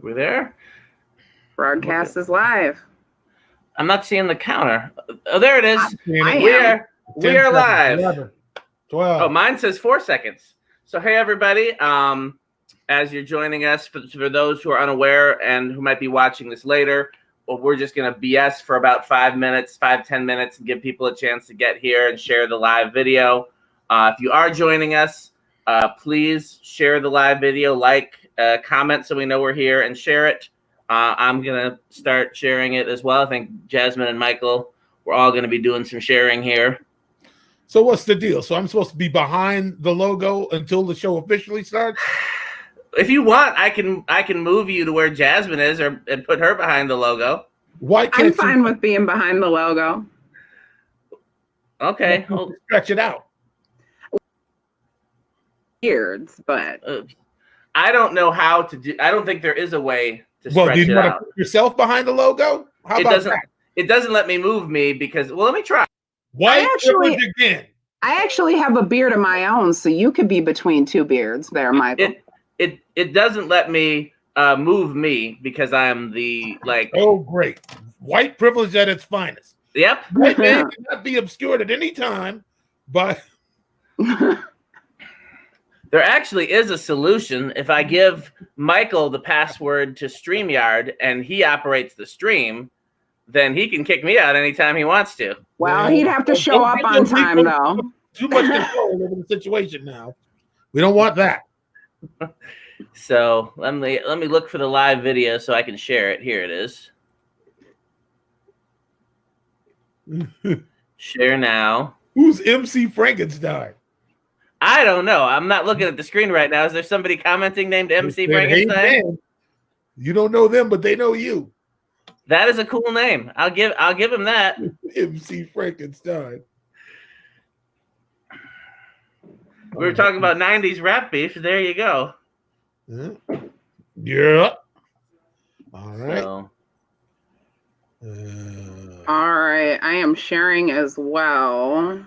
We there? Broadcast is live. I'm not seeing the counter. Oh, there it is. We are 10, live. 11, 12. Oh, mine says 4 seconds. So, hey, everybody. As you're joining us, for those who are unaware and who might be watching this later, well, we're just going to BS for about 5 minutes, 5-10 minutes, and give people a chance to get here and share the live video. If you are joining us, please share the live video, comment so we know we're here, and share it. I'm going to start sharing it as well. I think Jazmin and Michael, we're all going to be doing some sharing here. So what's the deal? So I'm supposed to be behind the logo until the show officially starts? If you want, I can move you to where Jazmin is and put her behind the logo. Why can't I'm fine with being behind the logo. Okay. Stretch it out. Beards, but I don't know how to do. I don't think there is a way to stretch do you it want out. to put yourself behind the logo? How about that? It doesn't let me move me because. Well, let me try. White privilege again. I actually have a beard of my own, so you could be between two beards there, Michael. It doesn't let me move me because I am the Oh, great! White privilege at its finest. Yep. White man cannot be obscured at any time, but. There actually is a solution. If I give Michael the password to StreamYard and he operates the stream, then he can kick me out anytime he wants to. Well, he'd have to show up on time, though. Too much control over the situation now. We don't want that. So let me look for the live video so I can share it. Here it is. Share now. Who's MC Frankenstein? I don't know. I'm not looking at the screen right now. Is there somebody commenting named MC Frankenstein? Hey, man. You don't know them, but they know you. That is a cool name. I'll give him that. MC Frankenstein. We were talking about 90s rap beef. There you go. Yeah. All right. So. All right. I am sharing as well.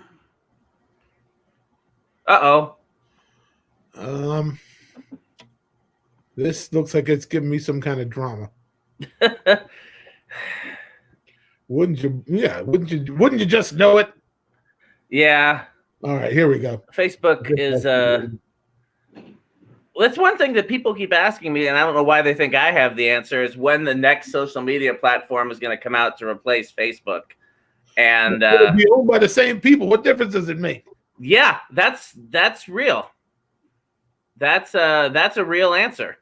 Uh-oh. This looks like it's giving me some kind of drama. Wouldn't you? Yeah, wouldn't you just know it? Yeah. All right, here we go. Facebook is well, that's one thing that people keep asking me, and I don't know why they think I have the answer, is when the next social media platform is going to come out to replace Facebook. And it'll be owned by the same people. What difference does it make? Yeah, that's real. That's a real answer.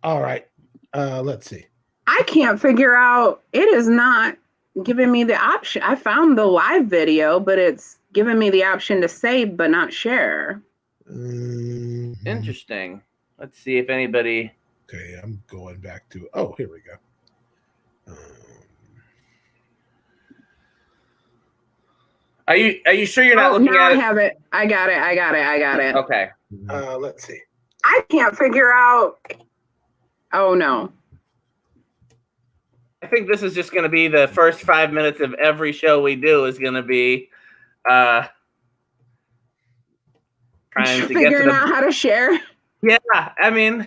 All right. Let's see. I can't figure out. It is not giving me the option. I found the live video, but it's giving me the option to save but not share. Interesting. Let's see if anybody. Okay, I'm going back to. Oh, here we go. Are you sure you're not looking at it? I have it. I got it. Okay. Let's see. I can't figure out. Oh no. I think this is just going to be the first 5 minutes of every show we do is going to be trying to figuring out how to share. Yeah, I mean,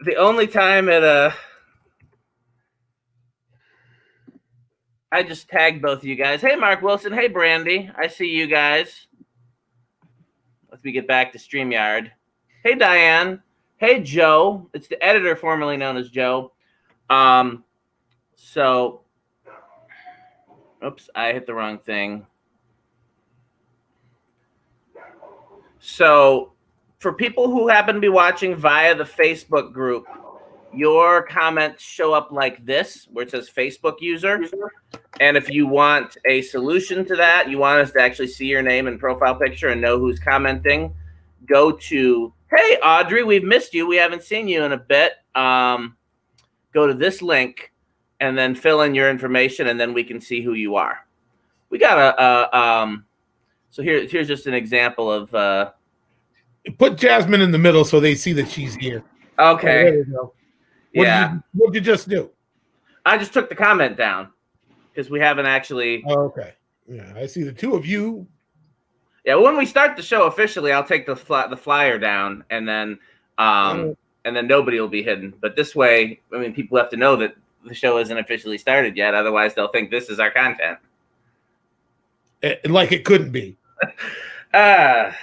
the only time I just tagged both of you guys. Hey, Mark Wilson. Hey, Brandy. I see you guys. Let me get back to StreamYard. Hey, Diane. Hey, Joe. It's the editor formerly known as Joe. So, oops, I hit the wrong thing. So, for people who happen to be watching via the Facebook group, your comments show up like this, where it says Facebook user. And if you want a solution to that, you want us to actually see your name and profile picture and know who's commenting, go to, hey, Audrey, we've missed you. We haven't seen you in a bit. Go to this link and then fill in your information, and then we can see who you are. We got so here's just an example of. Put Jazmin in the middle so they see that she's here. Okay. Oh, there you go. What'd you just do? I just took the comment down because we haven't actually. Oh, okay. Yeah, I see the two of you. Yeah, when we start the show officially, I'll take the flyer down, and then and then nobody will be hidden. But this way, I mean, people have to know that the show isn't officially started yet. Otherwise, they'll think this is our content. Like it couldn't be. High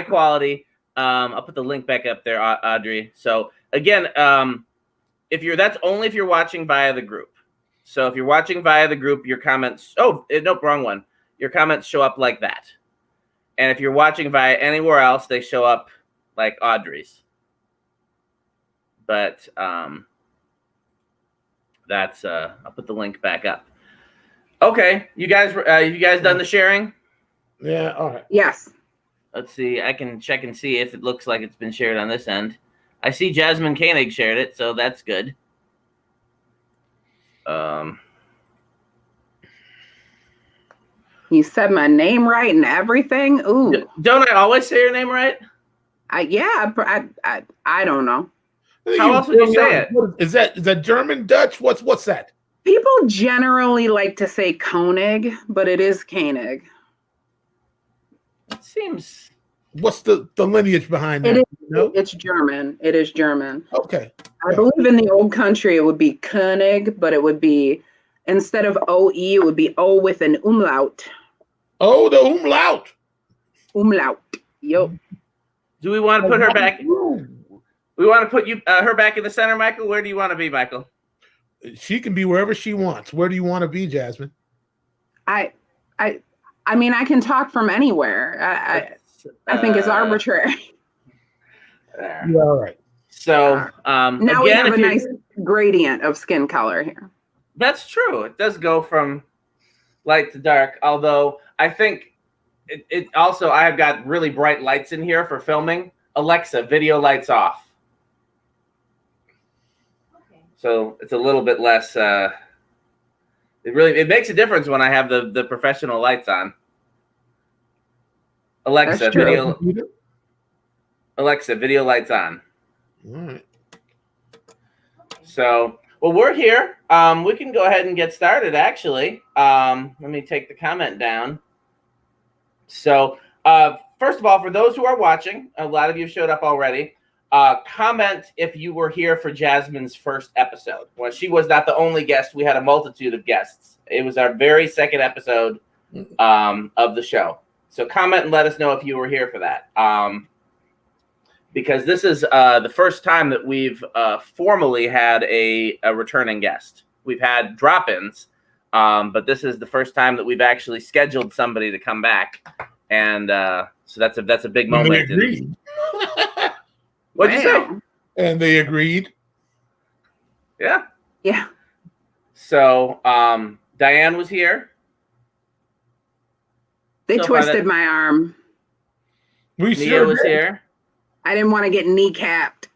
quality. I'll put the link back up there, Audrey. So again, that's only if you're watching via the group. So if you're watching via the group, your comments. Oh, nope, wrong one. Your comments show up like that. And if you're watching via anywhere else, they show up like Audrey's. But that's I'll put the link back up. Okay, you guys done the sharing? Yeah, all right. Yes. Let's see. I can check and see if it looks like it's been shared on this end. I see Jazmin Koenig shared it, so that's good. You said my name right and everything. Ooh. Don't I always say your name right? I don't know. How else would you say it? Is that German, Dutch? What's that? People generally like to say Koenig, but it is Koenig. It seems. What's the lineage behind that? It's German. It is German. Okay. I believe in the old country it would be Koenig, but it would be, instead of OE, it would be O with an umlaut. Oh, the umlaut. Umlaut. Yep. Do we want to put her back? We want to put her back in the center, Michael? Where do you want to be, Michael? She can be wherever she wants. Where do you want to be, Jazmin? I mean, I can talk from anywhere. I think it's arbitrary. There. Yeah, all right. So now again, we have a nice gradient of skin color here. That's true. It does go from light to dark. Although I think it also, I have got really bright lights in here for filming. Alexa, video lights off. Okay. So it's a little bit less. It makes a difference when I have the professional lights on. Alexa, video lights on. All right. So, well, we're here. We can go ahead and get started, actually. Let me take the comment down. So, first of all, for those who are watching, a lot of you showed up already. Comment if you were here for Jazmin's first episode. Well, she was not the only guest. We had a multitude of guests. It was our very second episode of the show. So comment and let us know if you were here for that. Because this is the first time that we've formally had a returning guest. We've had drop-ins, but this is the first time that we've actually scheduled somebody to come back. And so that's a big moment. And they agreed. What'd you say? And they agreed. Yeah. Yeah. So Diane was here. They twisted my arm. We Nia was here. I didn't want to get kneecapped.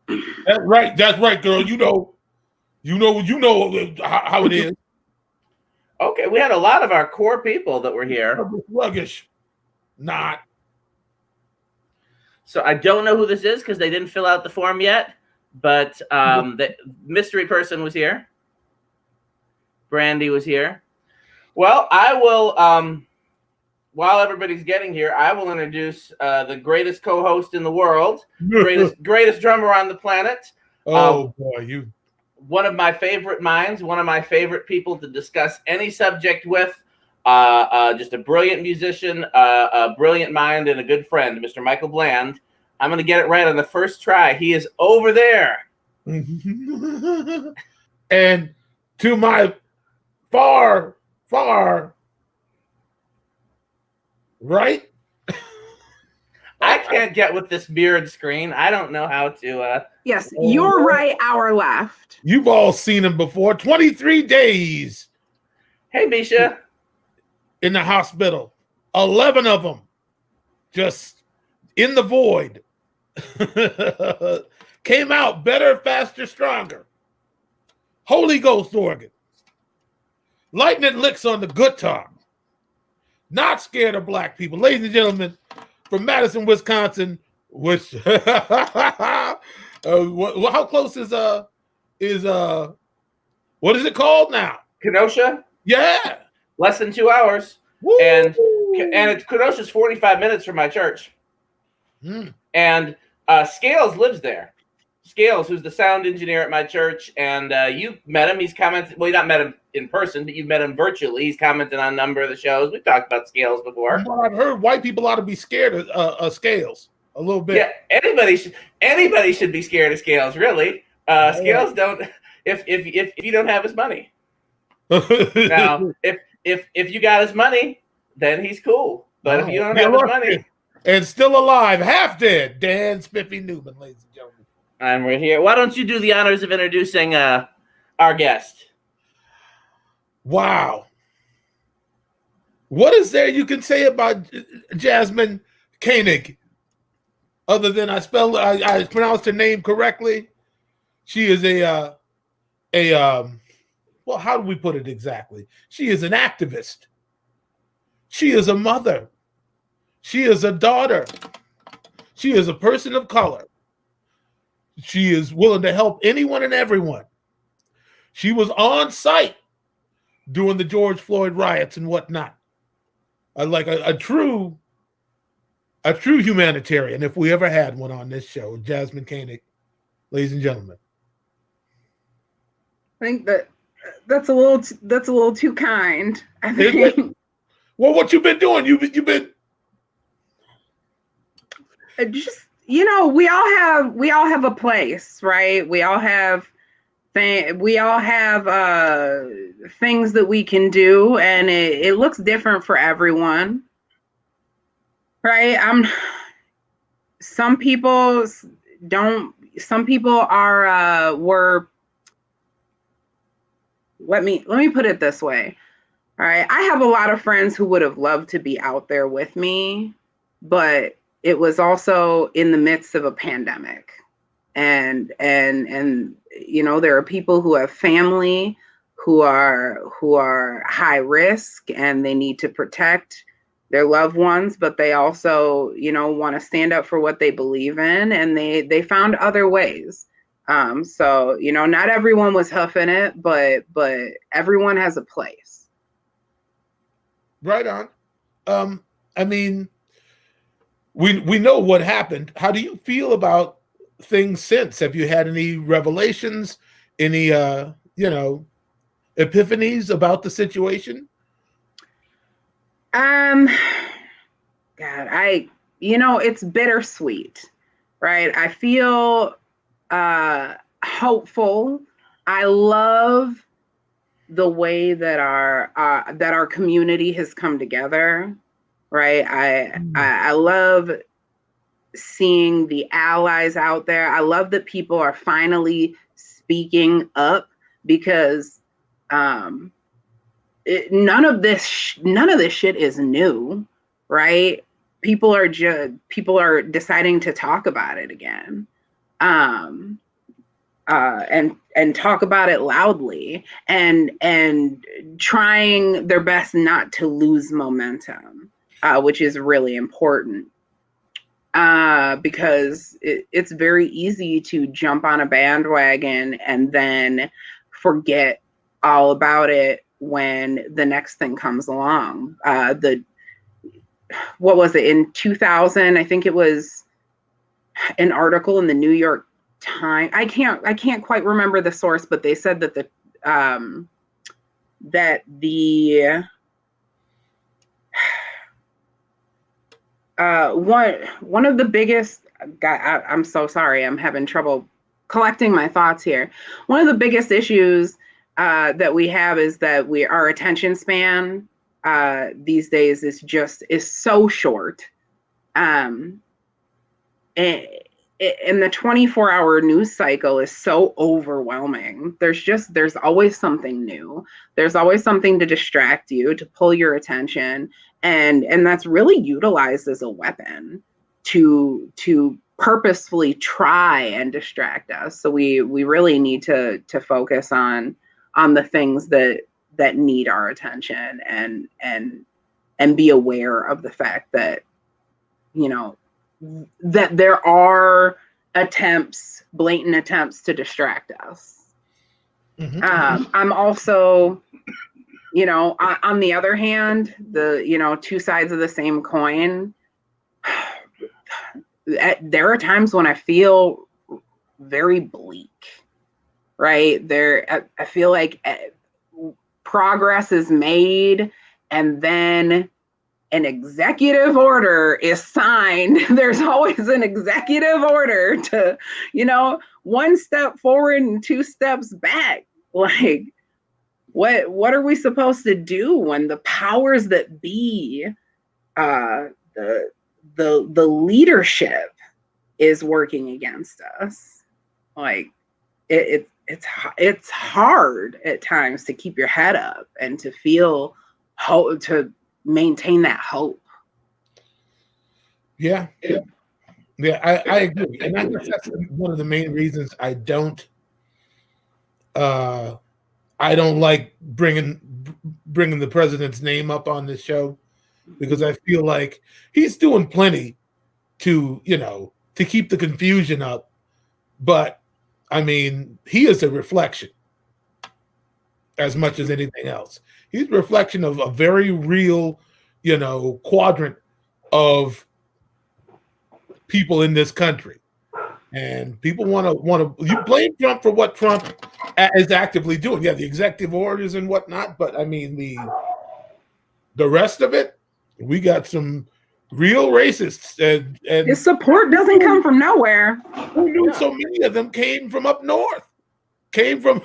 That's right, girl. You know how it is. Okay, we had a lot of our core people that were here. Sluggish. Not. So I don't know who this is because they didn't fill out the form yet. But the mystery person was here. Brandy was here. Well, I will. While everybody's getting here, I will introduce the greatest co-host in the world, greatest drummer on the planet. Oh boy, one of my favorite minds, one of my favorite people to discuss any subject with. Just a brilliant musician, a brilliant mind, and a good friend, Mr. Michael Bland. I'm going to get it right on the first try. He is over there. And to my far right? I can't get with this mirrored screen. I don't know how to. Yes, you're right, our left. You've all seen him before. 23 days. Hey, Misha. In the hospital. 11 of them just in the void. Came out better, faster, stronger. Holy Ghost organ. Lightning licks on the guitar. Not scared of black people. Ladies and gentlemen, from Madison, Wisconsin, which how close is what is it called now? Kenosha? Yeah. Less than 2 hours. Woo! And Kenosha's 45 minutes from my church. And Scales lives there. Scales, who's the sound engineer at my church, and you met him. He's commented. Well, you not met him in person, but you've met him virtually. He's commented on a number of the shows. We've talked about Scales before. Well, I've heard white people ought to be scared of Scales a little bit. Yeah, anybody should be scared of Scales. Really, Scales don't. If you don't have his money. Now, if you got his money, then he's cool. But if you don't have his money, and still alive, half dead, Dan Spiffy Neuman, ladies and gentlemen. I'm right here. Why don't you do the honors of introducing our guest? Wow. What is there you can say about Jazmin Koenig, other than I pronounced her name correctly? She is well, how do we put it exactly? She is an activist. She is a mother. She is a daughter. She is a person of color. She is willing to help anyone and everyone. She was on site during the George Floyd riots and whatnot. Like a true humanitarian, if we ever had one on this show, Jazmin Koenig, ladies and gentlemen. I think that's a little too kind. I think. Well, what you've been doing? You've been just, we all have a place, right? We all have things that we can do, and it looks different for everyone, right? Some people were. Let me put it this way. All right. I have a lot of friends who would have loved to be out there with me, but it was also in the midst of a pandemic. And there are people who have family who are high risk, and they need to protect their loved ones, but they also, want to stand up for what they believe in, and they found other ways. So, not everyone was huffing it, but everyone has a place. Right on. I mean, we know what happened. How do you feel about things since? Have you had any revelations, any, epiphanies about the situation? God, it's bittersweet, right? I feel hopeful. I love the way that our community has come together, right? I love seeing the allies out there. I love that people are finally speaking up, because none of this shit is new, right? People are deciding to talk about it again. And talk about it loudly, and trying their best not to lose momentum, which is really important, because it's very easy to jump on a bandwagon and then forget all about it when the next thing comes along. What was it, in 2000? I think it was an article in the New York Times. I can't quite remember the source, but they said that one of the biggest, I'm so sorry, I'm having trouble collecting my thoughts here. One of the biggest issues that we have is that our attention span these days is so short. And the 24-hour news cycle is so overwhelming. There's always something new. There's always something to distract you, to pull your attention. And that's really utilized as a weapon to purposefully try and distract us. So we really need to focus on the things that need our attention, and be aware of the fact that, that there are blatant attempts to distract us. Mm-hmm. I'm also, on the other hand, the, two sides of the same coin, there are times when I feel very bleak, right? I feel like progress is made, and then an executive order is signed. There's always an executive order to, one step forward and two steps back. Like, what are we supposed to do when the powers that be, the leadership is working against us? Like, it's hard at times to keep your head up and to feel hope, to maintain that hope. Yeah, I agree, and I guess that's one of the main reasons I don't like bringing the president's name up on this show, because I feel like he's doing plenty to keep the confusion up, but I mean, he is a reflection as much as anything else. He's a reflection of a very real, quadrant of people in this country. And people want to you blame Trump for what Trump is actively doing. Yeah, the executive orders and whatnot, but I mean the rest of it, we got some real racists, and his support doesn't come from nowhere. Who knew so many of them came from up north? Came from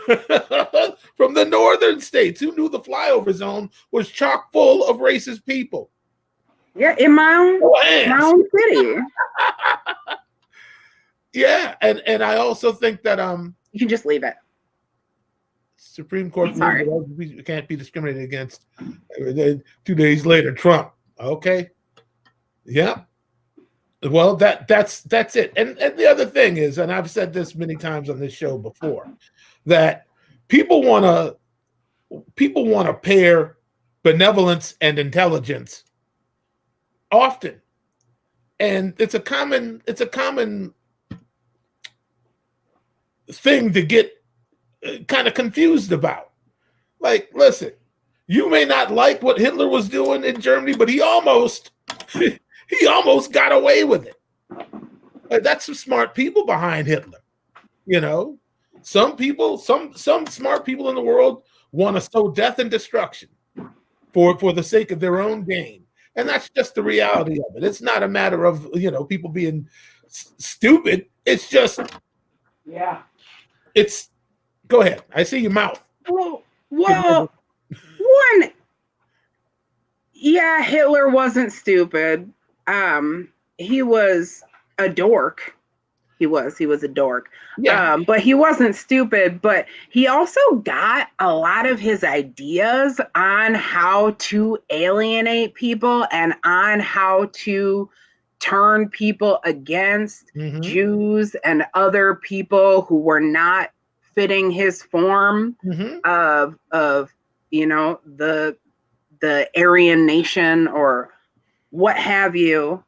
from the northern states. Who knew the flyover zone was chock full of racist people? Yeah, in my own city. Yeah, and I also think that you can just leave it. Supreme Court we can't be discriminated against. 2 days later, Trump. Okay. Yeah. Well, that's it. And the other thing is, and I've said this many times on this show before, that people want to pair benevolence and intelligence often, and it's a common thing to get kind of confused about. Like, listen, you may not like what Hitler was doing in Germany, but he almost got away with it. Like, that's some smart people behind Hitler. Some people, some smart people in the world want to sow death and destruction for the sake of their own gain. And that's just the reality of it. It's not a matter of, people being stupid. It's just, yeah. It's, go ahead. I see your mouth. Well, Hitler wasn't stupid. He was a dork. He was a dork. Yeah. But he wasn't stupid, but he also got a lot of his ideas on how to alienate people and on how to turn people against Jews and other people who were not fitting his form of the Aryan nation or what have you,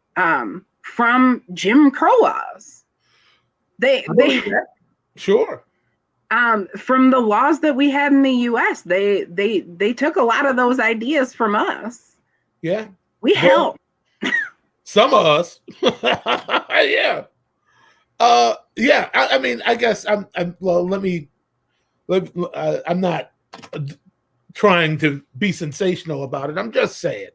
from Jim Crow laws. They sure. From the laws that we had in the U.S., they took a lot of those ideas from us. Yeah, we helped. Some of us. Yeah. Yeah. I mean, I guess I'm not trying to be sensational about it. I'm just saying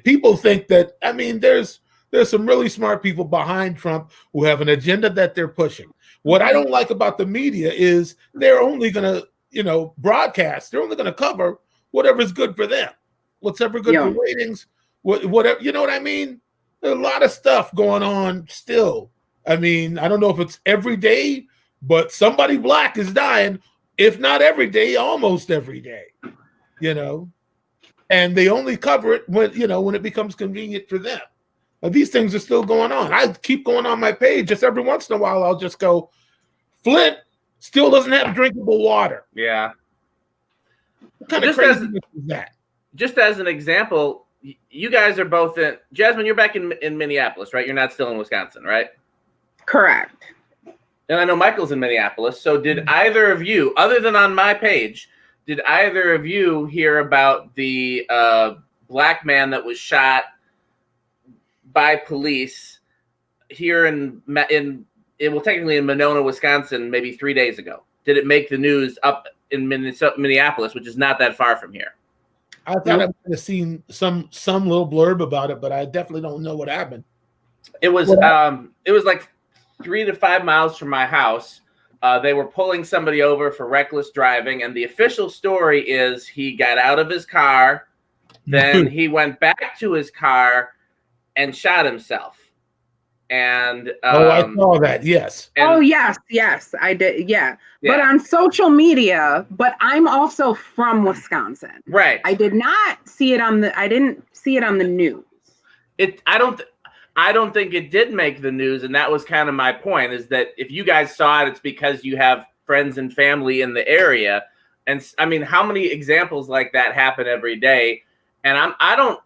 people think that, I mean, there's some really smart people behind Trump who have an agenda that they're pushing. What I don't like about the media is they're only going to, broadcast. They're only going to cover whatever's good for them. Whatever good for ratings, whatever, you know what I mean? There's a lot of stuff going on still. I mean, I don't know if it's every day, but somebody black is dying, if not every day, almost every day, and they only cover it when it becomes convenient for them. Now, these things are still going on. I keep going on my page. Just every once in a while, I'll just go, Flint still doesn't have drinkable water. Yeah. What kind of craziness is that? Just as an example, you guys are both in, Jazmin, you're back in Minneapolis, right? You're not still in Wisconsin, right? Correct. And I know Michael's in Minneapolis. So did either of you, other than on my page, did either of you hear about the black man that was shot by police here in technically in Monona, Wisconsin, maybe 3 days ago. Did it make the news up in Minneapolis, which is not that far from here? I thought I might have seen some little blurb about it, but I definitely don't know what happened. It was like 3 to 5 miles from my house. They were pulling somebody over for reckless driving, and the official story is he got out of his car, then he went back to his car and shot himself. And I saw that. Yes. Yes, I did. Yeah. But on social media. But I'm also from Wisconsin. Right. I didn't see it on the news. I don't think it did make the news, and that was kind of my point. Is that if you guys saw it, it's because you have friends and family in the area. And I mean, how many examples like that happen every day? And I don't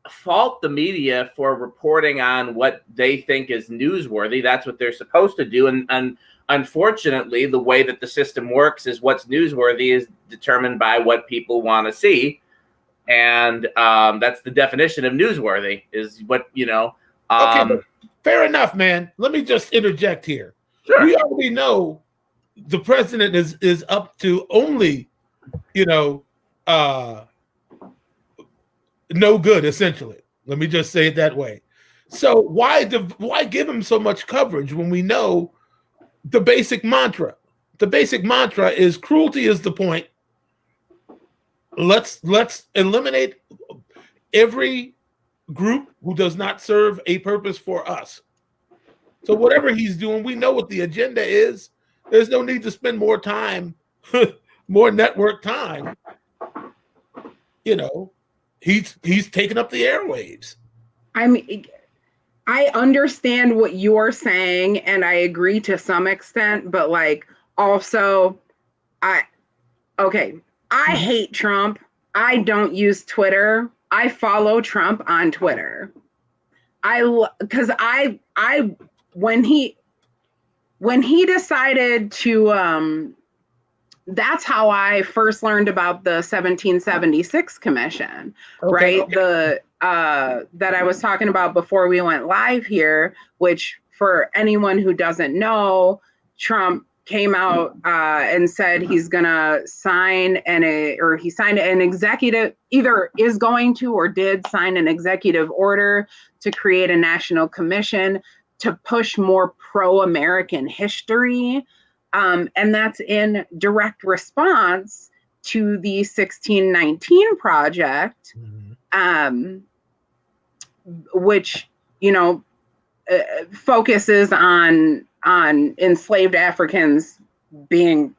fault the media for reporting on what they think is newsworthy. That's what they're supposed to do. And unfortunately, the way that the system works is what's newsworthy is determined by what people want to see. And that's the definition of newsworthy is what, Okay, fair enough, man. Let me just interject here. Sure. We already know the president is up to only, no good, essentially. Let me just say it that way. So why give him so much coverage when we know the basic mantra? The basic mantra is cruelty is the point. Let's eliminate every group who does not serve a purpose for us. So whatever he's doing, we know what the agenda is. There's no need to spend more time, more network time. He's taken up the airwaves. I mean, I understand what you're saying, and I agree to some extent, but also, I hate Trump. I don't use Twitter. I follow Trump on Twitter. When he decided to, that's how I first learned about the 1776 commission, right? Okay. That I was talking about before we went live here, which for anyone who doesn't know, Trump came out and said he's gonna sign he signed an executive, either is going to or did sign an executive order to create a national commission to push more pro-American history. And that's in direct response to the 1619 Project, which, focuses on enslaved Africans being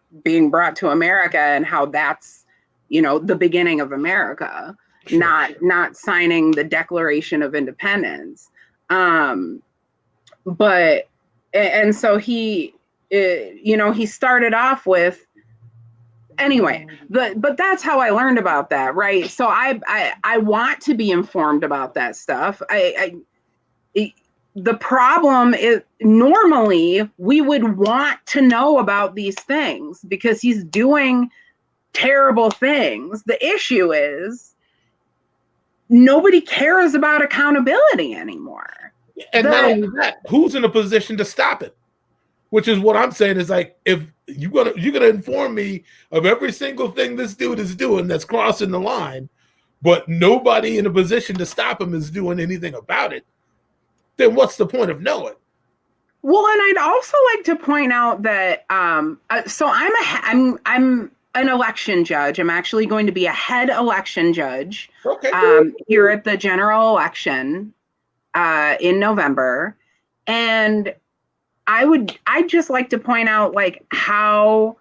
brought to America and how that's, the beginning of America, sure. not signing the Declaration of Independence. So he started off with, anyway, but that's how I learned about that, right? So I want to be informed about that stuff. The problem is normally we would want to know about these things because he's doing terrible things. The issue is nobody cares about accountability anymore. And not only that, who's in a position to stop it? Which is what I'm saying is if you're gonna inform me of every single thing this dude is doing that's crossing the line, but nobody in a position to stop him is doing anything about it, then what's the point of knowing? Well, and I'd also like to point out that so I'm an election judge. I'm actually going to be a head election judge here at the general election in November, and I'd just like to point out how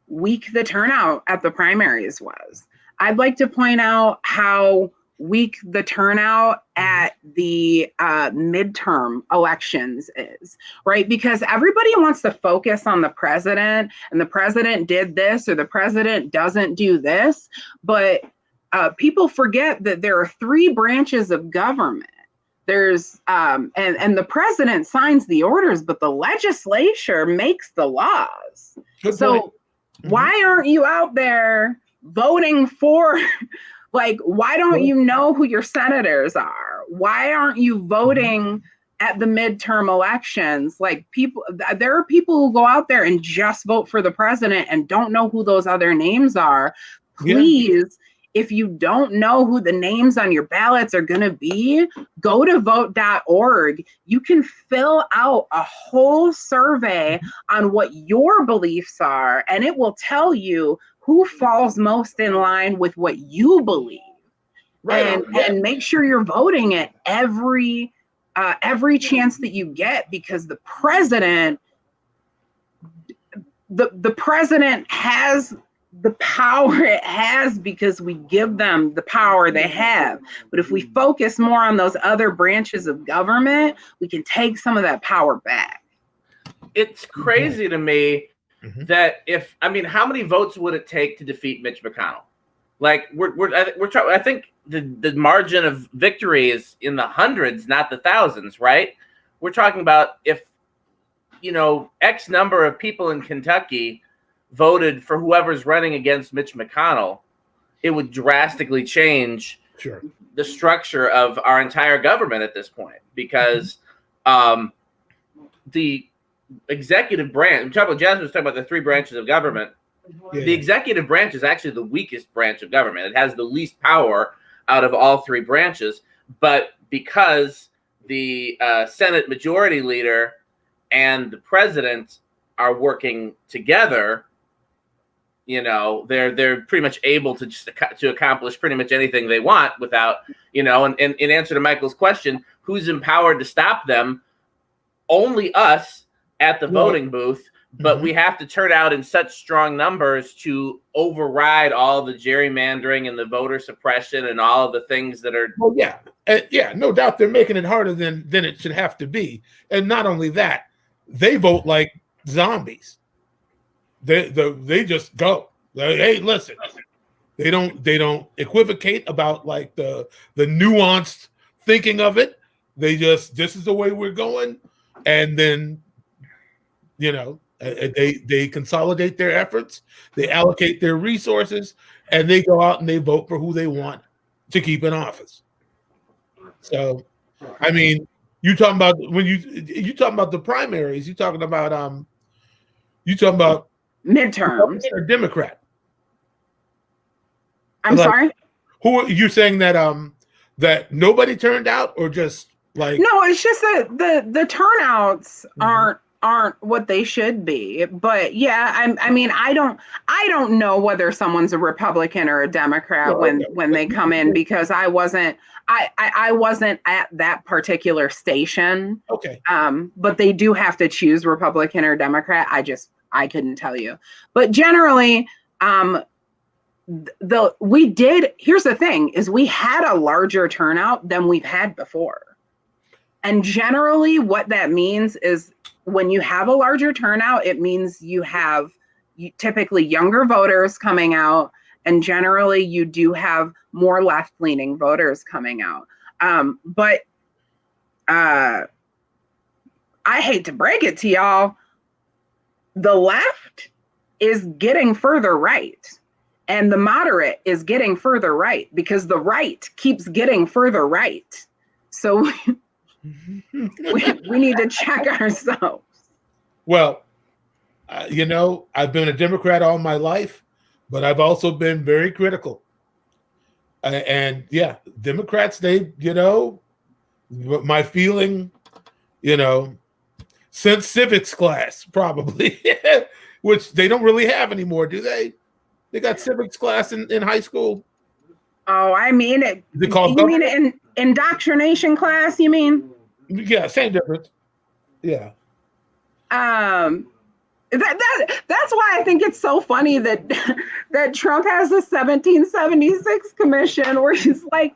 weak the turnout at the primaries was. I'd like to point out how weak the turnout at the midterm elections is, right? Because everybody wants to focus on the president, and the president did this or the president doesn't do this, but people forget that there are 3 branches of government. There's and the president signs the orders, but the legislature makes the laws. Good so point. Why aren't you out there voting for, why don't you know who your senators are? Why aren't you voting at the midterm elections. Like, there are people who go out there and just vote for the president and don't know who those other names are. Please, if you don't know who the names on your ballots are going to be, go to vote.org. You can fill out a whole survey on what your beliefs are, and it will tell you who falls most in line with what you believe. Right. And make sure you're voting at every chance that you get, because the president has the power it has because we give them the power they have. But if we focus more on those other branches of government, we can take some of that power back. It's crazy to me that how many votes would it take to defeat Mitch McConnell? Like, we're trying. I think the margin of victory is in the hundreds, not the thousands, right? We're talking about if X number of people in Kentucky voted for whoever's running against Mitch McConnell, it would drastically change the structure of our entire government at this point, because the executive branch, I'm talking about, Jazmin was talking about the three branches of government. The executive branch is actually the weakest branch of government. It has the least power out of all three branches, but because the Senate Majority Leader and the president are working together, they're pretty much able to accomplish pretty much anything they want without, and in answer to Michael's question, who's empowered to stop them? Only us at the voting booth, but we have to turn out in such strong numbers to override all the gerrymandering and the voter suppression and all of the things that are. Well, no doubt they're making it harder than it should have to be. And not only that, they vote like zombies. They just go. Like, hey, listen. They don't equivocate about like the nuanced thinking of it. They just, this is the way we're going, and then they consolidate their efforts, they allocate their resources, and they go out and they vote for who they want to keep in office. So, I mean, you talking about the primaries, you talking about midterms or Democrat. I'm sorry. Who are you saying that nobody turned out, or just like? No, it's just that the turnouts aren't what they should be. But yeah, I don't know whether someone's a Republican or a Democrat when they come in, because I wasn't at that particular station. Okay. But they do have to choose Republican or Democrat. I couldn't tell you. But generally, here's the thing, is we had a larger turnout than we've had before. And generally what that means is, when you have a larger turnout, it means you have typically younger voters coming out, and generally you do have more left-leaning voters coming out. But I hate to break it to y'all, the left is getting further right, and the moderate is getting further right, because the right keeps getting further right. So we need to check ourselves. Well, I've been a Democrat all my life, but I've also been very critical. And yeah, Democrats, my feeling, since civics class, probably, which they don't really have anymore, do they? They got civics class in high school. Oh, I mean it. You mean it indoctrination class? You mean? Yeah, same difference. Yeah. That's why I think it's so funny that Trump has the 1776 commission where he's like,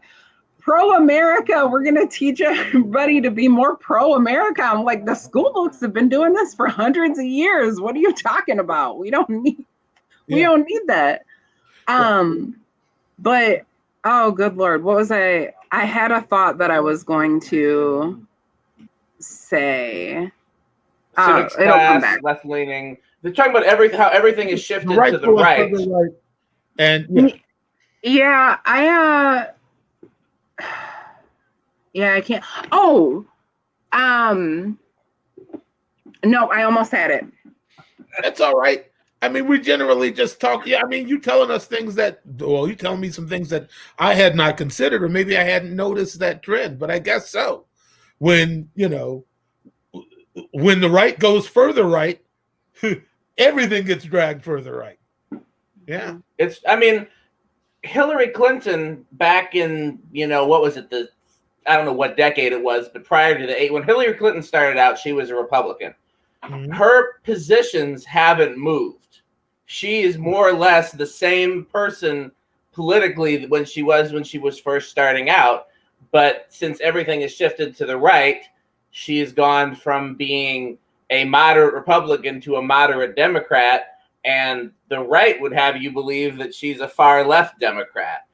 pro-America, we're going to teach everybody to be more pro-America. I'm like, the school books have been doing this for hundreds of years. What are you talking about? We don't need that. But oh, good Lord, what was I had a thought that I was going to say. Civics class, left leaning. They're talking about how everything is shifted to the right. And I can't. Oh, No, I almost had it. That's all right. I mean, we generally just talk. Yeah, I mean, you telling us things that, well, you telling me some things that I had not considered, or maybe I hadn't noticed that trend, but I guess so. When, when the right goes further right, everything gets dragged further right. Yeah. I mean, Hillary Clinton back in, what was it? I don't know what decade it was, but prior to when Hillary Clinton started out, she was a Republican. Mm-hmm. Her positions haven't moved. She is more or less the same person politically when she was first starting out. But since everything has shifted to the right, she has gone from being a moderate Republican to a moderate Democrat. And the right would have you believe that she's a far left Democrat.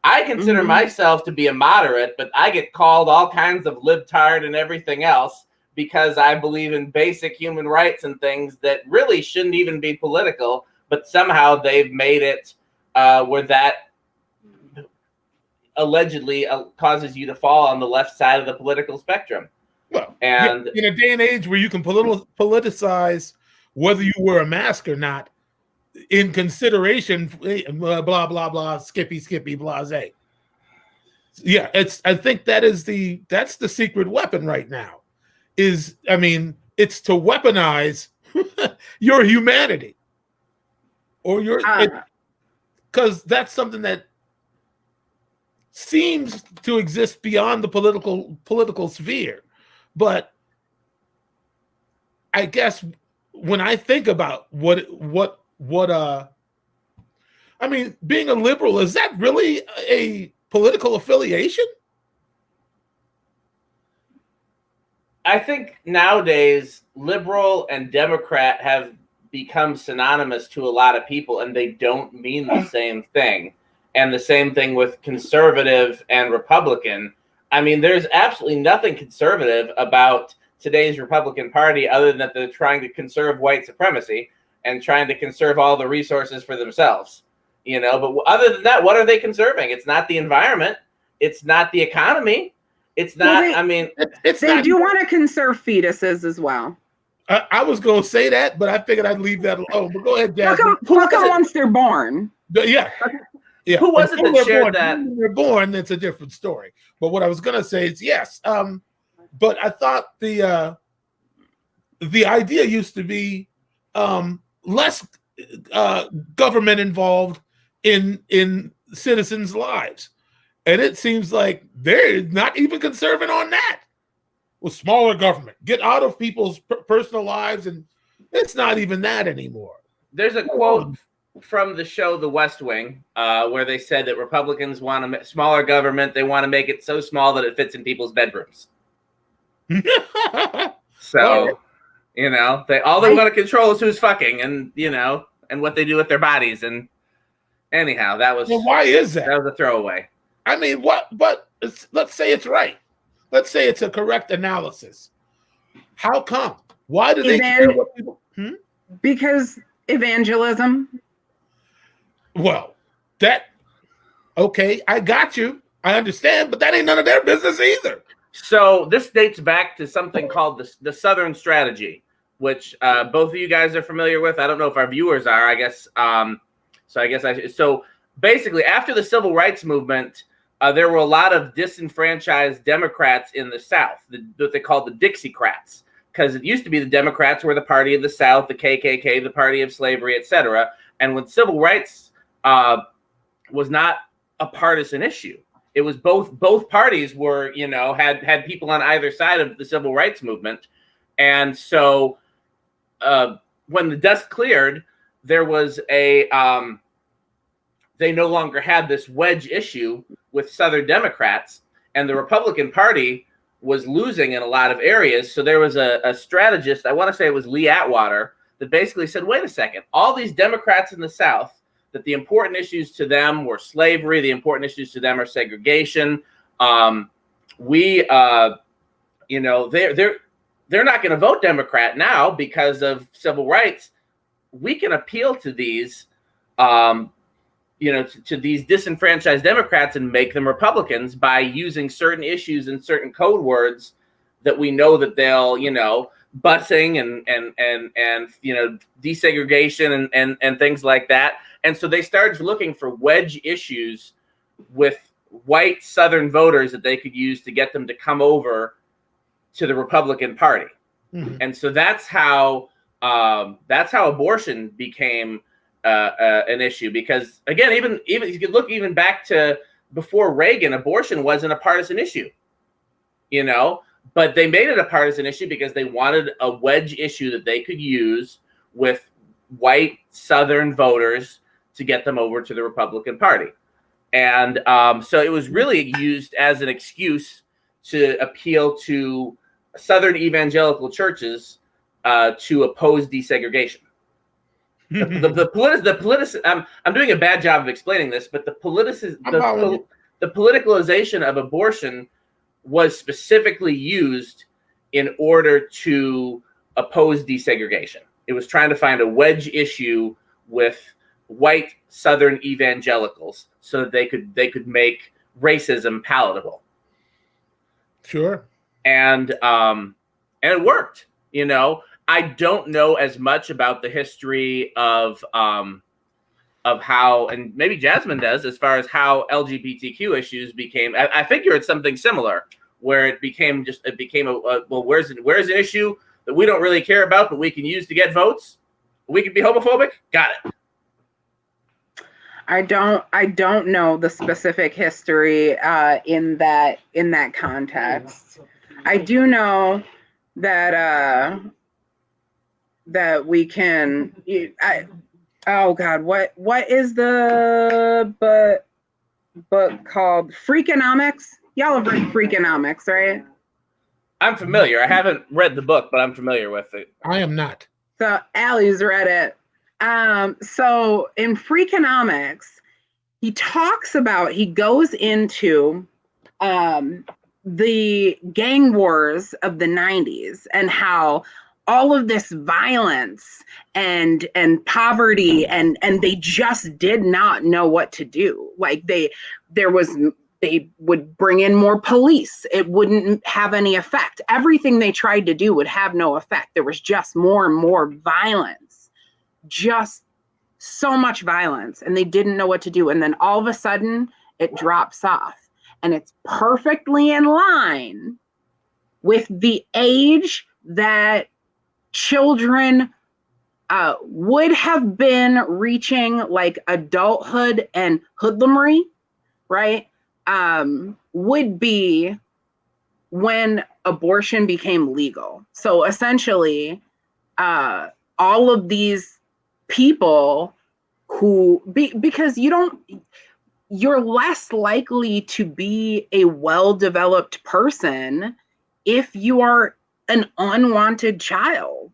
I consider myself to be a moderate, but I get called all kinds of libtard and everything else because I believe in basic human rights and things that really shouldn't even be political, but somehow they've made it where that allegedly causes you to fall on the left side of the political spectrum. Well, and in a day and age where you can politicize whether you wear a mask or not, in consideration, blah blah blah, skippy, blase. Yeah, I think that's the secret weapon right now. It's to weaponize your humanity, or because that's something that seems to exist beyond the political sphere. But I guess when I think about being a liberal, is that really a political affiliation? I think nowadays liberal and Democrat have become synonymous to a lot of people, and they don't mean the same thing. And the same thing with conservative and Republican. I mean, there's absolutely nothing conservative about today's Republican Party other than that they're trying to conserve white supremacy and trying to conserve all the resources for themselves. But other than that, what are they conserving? It's not the environment. It's not the economy. It's not, they do want to conserve fetuses as well. I was going to say that, but I figured I'd leave that alone. But go ahead, Jazmin. Pluck them once they're born. Yeah. Yeah. Who was it that shared that? When they're born, that's a different story. But what I was going to say is yes. But I thought the idea used to be less government involved in citizens' lives. And it seems like they're not even conserving on that. Well, smaller government. Get out of people's personal lives, and it's not even that anymore. There's a quote from the show The West Wing where they said that Republicans want a smaller government. They want to make it so small that it fits in people's bedrooms. So, they want to control is who's fucking and, and what they do with their bodies. And anyhow, that was... Well, why is that? That was a throwaway. I mean, but let's say it's right. Let's say it's a correct analysis. How come? Why do they care what people... Because evangelism. Well, okay, I got you. I understand, but that ain't none of their business either. So this dates back to something called the Southern Strategy, which both of you guys are familiar with. I don't know if our viewers are, I guess. So basically, after the Civil Rights Movement, there were a lot of disenfranchised Democrats in the South, what they called the Dixiecrats, because it used to be the Democrats were the party of the South, the KKK, the party of slavery, etc. And when civil rights was not a partisan issue, it was both parties were, had people on either side of the civil rights movement. And so when the dust cleared, there was they no longer had this wedge issue with Southern Democrats, and the Republican Party was losing in a lot of areas. So there was a strategist, I want to say it was Lee Atwater, that basically said, wait a second, all these Democrats in the South, that the important issues to them were slavery, the important issues to them are segregation. They're not going to vote Democrat now because of civil rights. We can appeal to these, to these disenfranchised Democrats and make them Republicans by using certain issues and certain code words that we know that they'll, you know, busing and you know, desegregation and things like that. And so they started looking for wedge issues with white Southern voters that they could use to get them to come over to the Republican Party. Mm-hmm. And so that's how abortion became an issue, because again, even you could look even back to before Reagan, abortion wasn't a partisan issue, you know, but they made it a partisan issue because they wanted a wedge issue that they could use with white Southern voters to get them over to the Republican Party. And so it was really used as an excuse to appeal to Southern evangelical churches to oppose desegregation. I'm doing a bad job of explaining this, but the politicalization of abortion was specifically used in order to oppose desegregation. It was trying to find a wedge issue with white Southern evangelicals so that they could make racism palatable. Sure. And it worked. You know, I don't know as much about the history of how, and maybe Jazmin does, as far as how LGBTQ issues became. I figure it's something similar, where it became well, where's an issue that we don't really care about, but we can use to get votes? We can be homophobic? Got it. I don't know the specific history in that context. I do know that we can. Oh God, what is the book called? Freakonomics. Y'all have read Freakonomics, right? I'm familiar. I haven't read the book, but I'm familiar with it. I am not. So Allie's read it. So in Freakonomics, he goes into the gang wars of the 90s and how all of this violence and poverty and they just did not know what to do. Like they would bring in more police. It wouldn't have any effect. Everything they tried to do would have no effect. There was just more and more violence, just so much violence, and they didn't know what to do. And then all of a sudden it drops off, and it's perfectly in line with the age that children would have been reaching, like adulthood and hoodlumry, right? Would be when abortion became legal. So essentially, all of these people who because you're less likely to be a well-developed person if you are an unwanted child,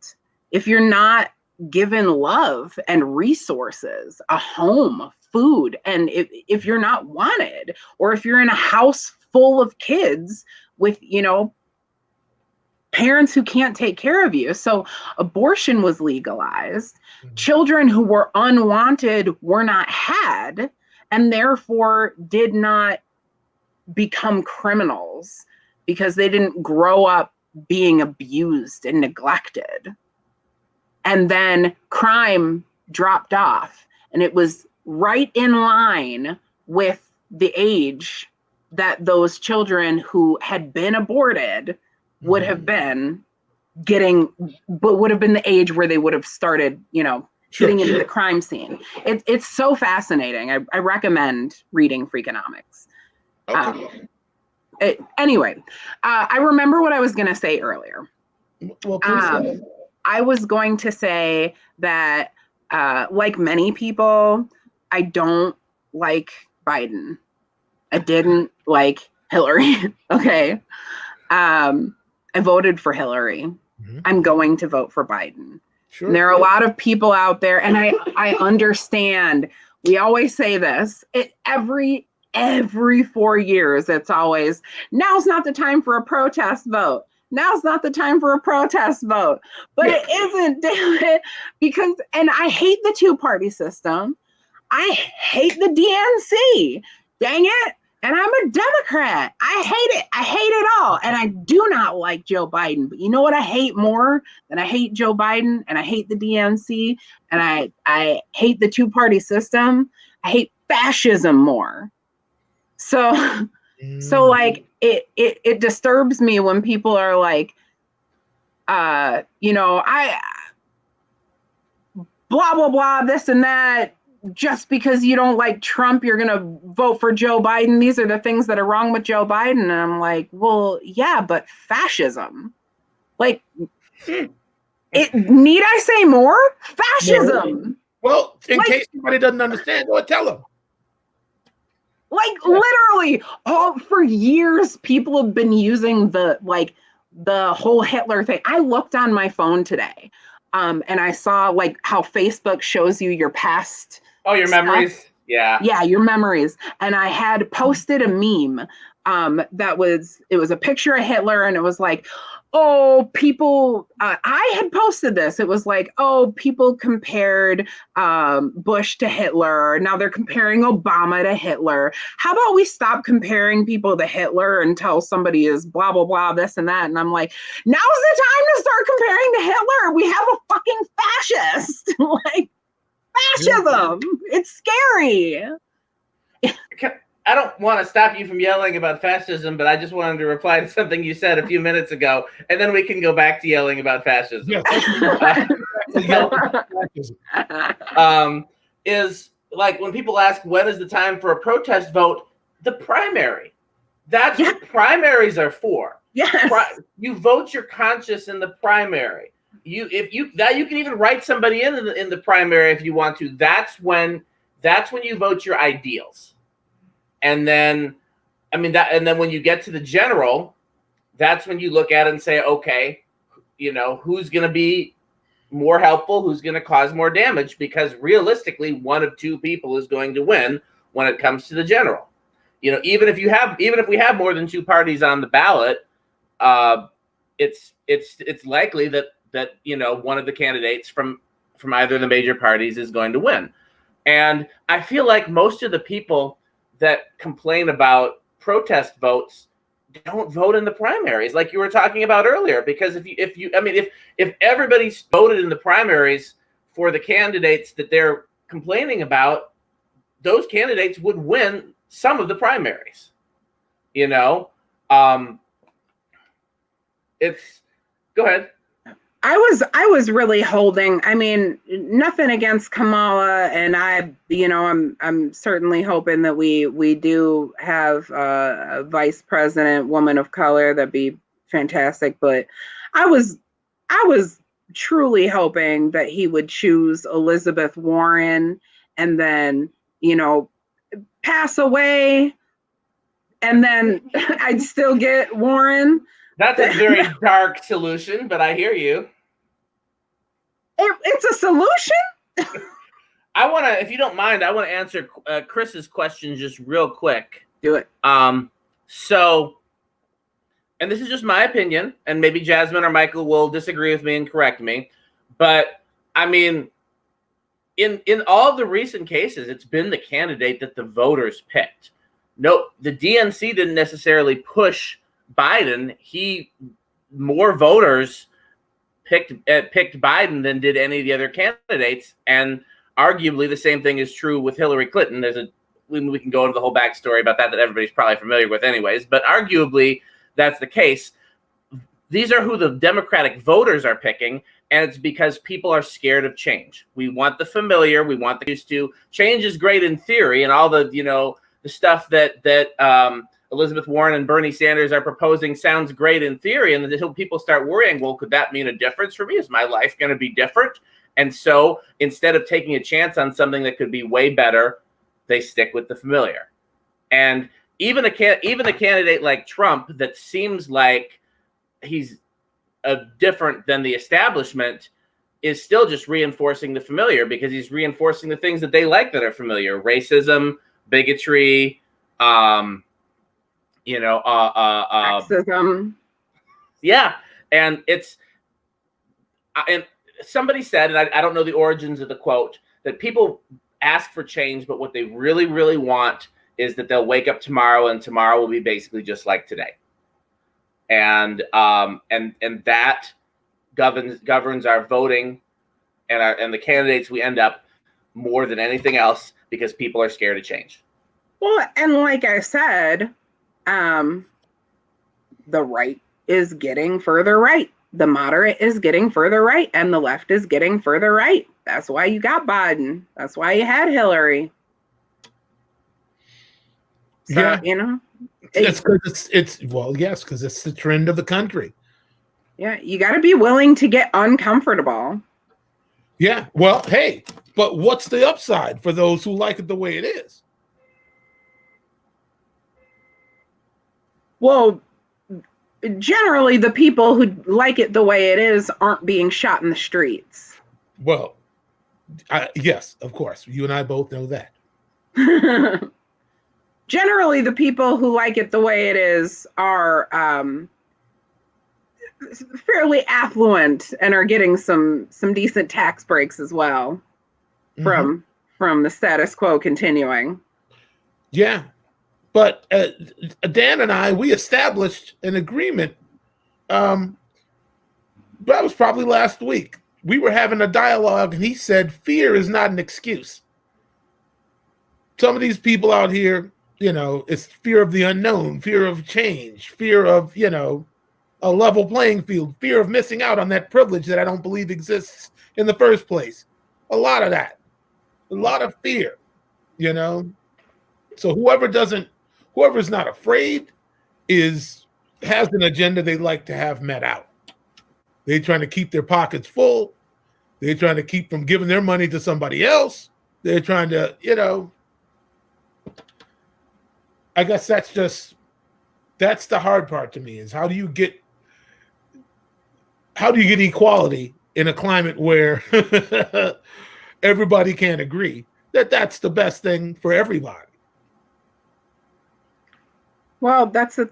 if you're not given love and resources, a home, food, and if you're not wanted, or if you're in a house full of kids with, you know, parents who can't take care of you. So abortion was legalized. Mm-hmm. Children who were unwanted were not had, and therefore did not become criminals because they didn't grow up being abused and neglected. And then crime dropped off, and it was right in line with the age that those children who had been aborted would have been getting, but would have been the age where they would have started, you know, getting into the crime scene. It's so fascinating. I recommend reading Freakonomics. Okay. Anyway, I remember what I was going to say earlier. Well, please I was going to say that, like many people, I don't like Biden. I didn't like Hillary. Okay. I voted for Hillary. Mm-hmm. I'm going to vote for Biden. Sure. There are a lot of people out there, and I understand. We always say this. Every 4 years, it's always, now's not the time for a protest vote. Now's not the time for a protest vote. But it isn't, damn it. Because, and I hate the two-party system. I hate the DNC. Dang it. And I'm a Democrat. I hate it. I hate it all. And I do not like Joe Biden. But you know what I hate more than I hate Joe Biden and I hate the DNC and I hate the two-party system? I hate fascism more. So like it disturbs me when people are like, you know, I blah blah blah this and that. Just because you don't like Trump, you're going to vote for Joe Biden. These are the things that are wrong with Joe Biden. And I'm like, well, yeah, but fascism. Like, need I say more? Fascism. No. Well, in case somebody doesn't understand, go tell them. Like, literally, for years, people have been using the whole Hitler thing. I looked on my phone today, and I saw like how Facebook shows you your past. Oh, your memories? Yeah. Yeah, your memories. And I had posted a meme it was a picture of Hitler, and it was like, oh, people, I had posted this. It was like, oh, people compared Bush to Hitler. Now they're comparing Obama to Hitler. How about we stop comparing people to Hitler until somebody is blah, blah, blah, this and that. And I'm like, now's the time to start comparing to Hitler. We have a fucking fascist. Like, fascism. It's scary. I don't want to stop you from yelling about fascism, but I just wanted to reply to something you said a few minutes ago, and then we can go back to yelling about fascism. Is like when people ask, when is the time for a protest vote? The primary. That's what primaries are for. Yes. You vote your conscience in the primary. You can even write somebody in the primary if you want to. That's when you vote your ideals. And then when you get to the general, that's when you look at it and say, okay, you know, who's going to be more helpful, who's going to cause more damage, because realistically, one of two people is going to win when it comes to the general. You know, even if we have more than two parties on the ballot, it's likely that you know, one of the candidates from either of the major parties is going to win. And I feel like most of the people that complain about protest votes don't vote in the primaries, like you were talking about earlier. Because if everybody voted in the primaries for the candidates that they're complaining about, those candidates would win some of the primaries. You know, go ahead. I was really holding. I mean, nothing against Kamala, and I'm certainly hoping that we do have a vice president, woman of color. That'd be fantastic. But I was truly hoping that he would choose Elizabeth Warren, and then, you know, pass away, and then I'd still get Warren. That's a very dark solution, but I hear you. It's a solution. If you don't mind, I want to answer Chris's question just real quick. Do it. So, and this is just my opinion, and maybe Jazmin or Michael will disagree with me and correct me, but I mean, in all of the recent cases, it's been the candidate that the voters picked. No, the DNC didn't necessarily push Biden. More voters picked Biden than did any of the other candidates, and arguably the same thing is true with Hillary Clinton. We can go into the whole backstory about that everybody's probably familiar with anyways, but arguably that's the case. These are who the Democratic voters are picking, and it's because people are scared of change. We want the familiar, we want the used to. Change is great in theory, and all the, you know, the stuff that Elizabeth Warren and Bernie Sanders are proposing sounds great in theory, and until people start worrying, well, could that mean a difference for me? Is my life going to be different? And so instead of taking a chance on something that could be way better, they stick with the familiar. And even a candidate like Trump that seems like he's different than the establishment is still just reinforcing the familiar, because he's reinforcing the things that they like that are familiar: racism, bigotry, sexism. Yeah. And somebody said, and I don't know the origins of the quote, that people ask for change, but what they really, really want is that they'll wake up tomorrow and tomorrow will be basically just like today. And that governs our voting and the candidates we end up more than anything else, because people are scared of change. Well, and like I said, the right is getting further right. The moderate is getting further right, and the left is getting further right. That's why you got Biden. That's why you had Hillary. So, Yeah. you know, It's because because it's the trend of the country. Yeah, you got to be willing to get uncomfortable. Yeah. Well, hey, but what's the upside for those who like it the way it is? Well, generally, the people who like it the way it is aren't being shot in the streets. Well, yes, of course. You and I both know that. Generally, the people who like it the way it is are fairly affluent and are getting some decent tax breaks as well from the status quo continuing. Yeah. But Dan and I, we established an agreement. That was probably last week. We were having a dialogue, and he said, fear is not an excuse. Some of these people out here, you know, it's fear of the unknown, fear of change, fear of, you know, a level playing field, fear of missing out on that privilege that I don't believe exists in the first place. A lot of that. A lot of fear, you know. So whoever's not afraid has an agenda they'd like to have met out. They're trying to keep their pockets full. They're trying to keep from giving their money to somebody else. They're trying to, you know, I guess that's the hard part to me, is how do you get equality in a climate where everybody can't agree that that's the best thing for everybody? Well, that's the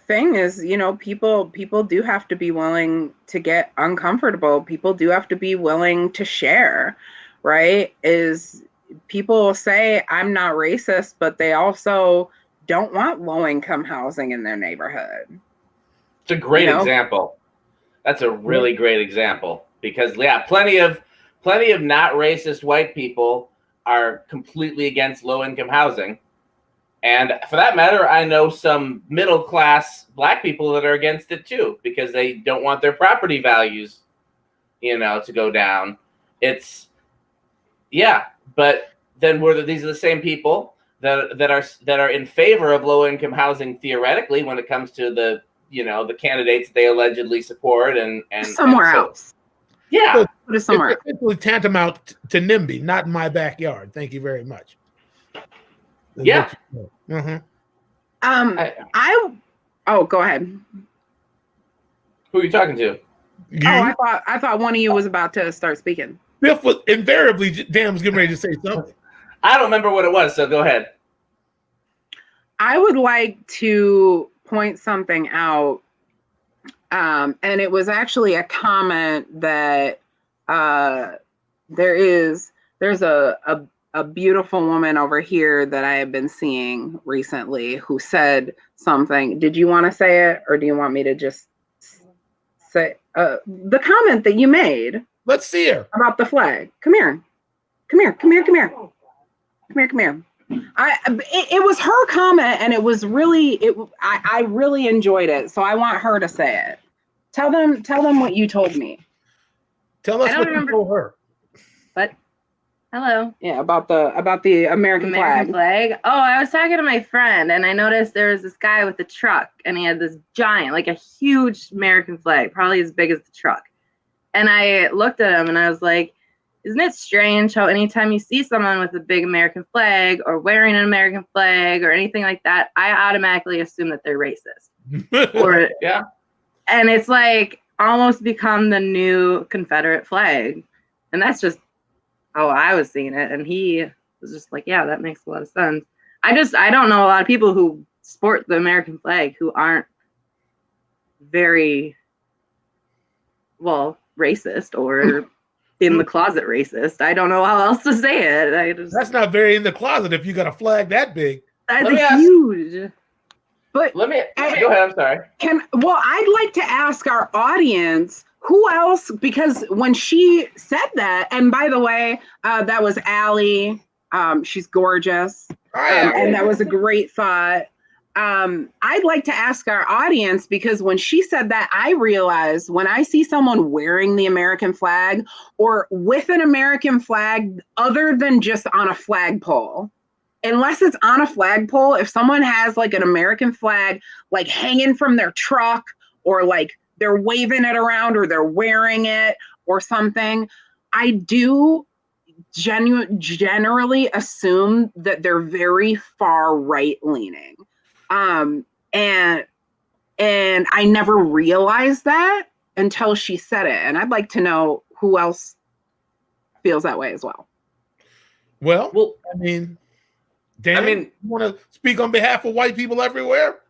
thing is, you know, people do have to be willing to get uncomfortable. People do have to be willing to share, right? Is people say, I'm not racist, but they also don't want low-income housing in their neighborhood. It's a great example. That's a really great example, because plenty of not racist white people are completely against low-income housing. And for that matter, I know some middle-class Black people that are against it too, because they don't want their property values, you know, to go down. But then these are the same people that are in favor of low-income housing theoretically when it comes to the, you know, the candidates they allegedly support and somewhere else. Yeah, put it somewhere. It's simply tantamount to NIMBY, not in my backyard. Thank you very much. Yeah. Go ahead. Who are you talking to? You? I thought one of you was about to start speaking. Biff was invariably, Dan was getting ready to say something. I don't remember what it was, so go ahead. I would like to point something out, and it was actually a comment that there's a beautiful woman over here that I have been seeing recently who said something. Did you want to say it, or do you want me to just say the comment that you made? Let's see her. About the flag. Come here. It was her comment, and it was really, I really enjoyed it. So I want her to say it. Tell them what you told me. Tell us what you told her. What? Hello. Yeah, about the American flag. Oh, I was talking to my friend, and I noticed there was this guy with a truck, and he had this giant, like a huge American flag, probably as big as the truck. And I looked at him, and I was like, isn't it strange how anytime you see someone with a big American flag or wearing an American flag or anything like that, I automatically assume that they're racist. Yeah. And it's like almost become the new Confederate flag. And that's just how I was seeing it. And he was just like, yeah, that makes a lot of sense. I don't know a lot of people who sport the American flag who aren't very, well, racist or in the closet racist. I don't know how else to say it. That's not very in the closet if you got a flag that big. That's huge. But Let me go ahead. I'm sorry. I'd like to ask our audience who else, because when she said that, and by the way, that was Allie. She's gorgeous, and that was a great thought. I'd like to ask our audience, because when she said that, I realized when I see someone wearing the American flag or with an American flag other than just on a flagpole, unless it's on a flagpole, if someone has like an American flag like hanging from their truck, or like they're waving it around, or they're wearing it or something, I do generally assume that they're very far right leaning. And I never realized that until she said it. And I'd like to know who else feels that way as well. Well, I mean, Dan, you want to speak on behalf of white people everywhere?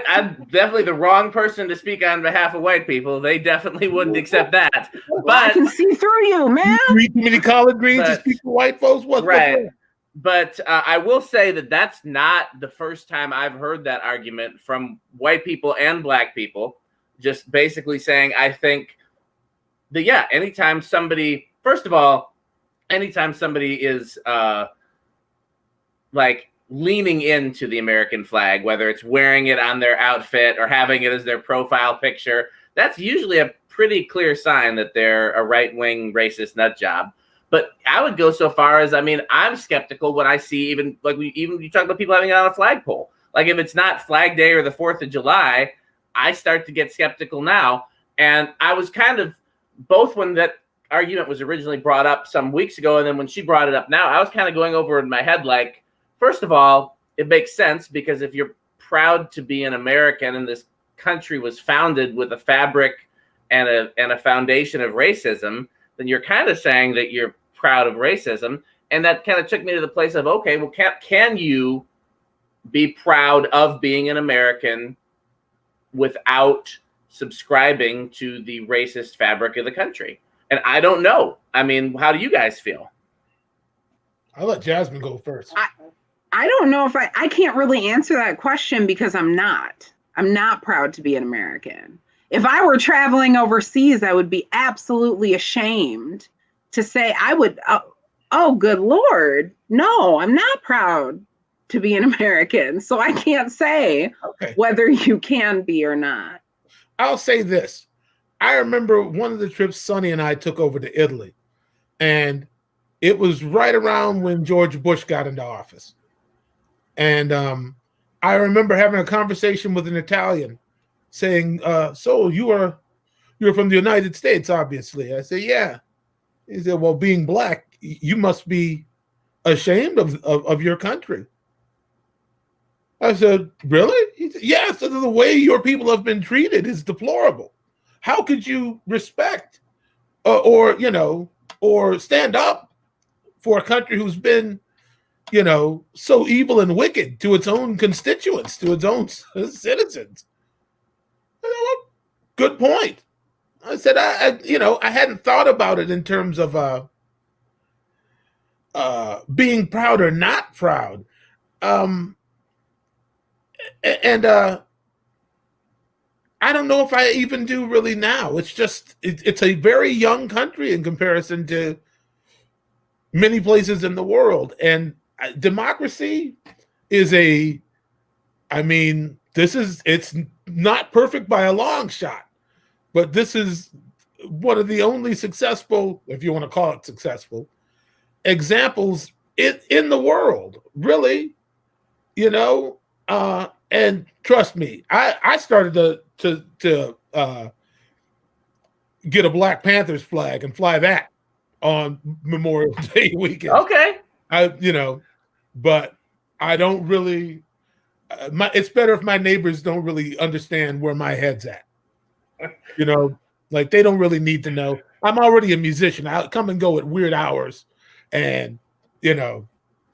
I'm definitely the wrong person to speak on behalf of white people. They definitely wouldn't accept that. But I can see through you, man. You read too many collard greens to speak for white folks. Right. But I will say that that's not the first time I've heard that argument from white people and black people. Just basically saying, I think that, anytime somebody, first of all, anytime somebody is like leaning into the American flag, whether it's wearing it on their outfit or having it as their profile picture, that's usually a pretty clear sign that they're a right-wing racist nut job. But I would go so far as, I'm skeptical when I see even you talk about people having it on a flagpole. Like if it's not Flag Day or the 4th of July, I start to get skeptical now. And I was kind of both when that argument was originally brought up some weeks ago, and then when she brought it up now, I was kind of going over in my head like, first of all, it makes sense because if you're proud to be an American and this country was founded with a fabric and a foundation of racism, then you're kind of saying that you're proud of racism. And that kind of took me to the place of, okay, well, can you be proud of being an American without subscribing to the racist fabric of the country? And I don't know. How do you guys feel? I'll let Jazmin go first. I don't know if I can't really answer that question because I'm not proud to be an American. If I were traveling overseas, I would be absolutely ashamed to say I would, oh, good Lord. No, I'm not proud to be an American. So I can't say whether you can be or not. I'll say this. I remember one of the trips Sonny and I took over to Italy, and it was right around when George Bush got into office. And I remember having a conversation with an Italian saying, so you're from the United States, obviously. I said, yeah. He said, well, being black, you must be ashamed of your country. I said, really? He said, yeah, so the way your people have been treated is deplorable. How could you respect or stand up for a country who's been, so evil and wicked to its own constituents, to its own citizens? Good point. I said, I hadn't thought about it in terms of being proud or not proud. I don't know if I even do really now. It's just, it's a very young country in comparison to many places in the world. And democracy is it's not perfect by a long shot, but this is one of the only successful, if you want to call it successful, examples in the world, really, and trust me, I started to get a Black Panthers flag and fly that on Memorial Day weekend. Okay. But I don't really, it's better if my neighbors don't really understand where my head's at. Like they don't really need to know. I'm already a musician. I come and go at weird hours. And,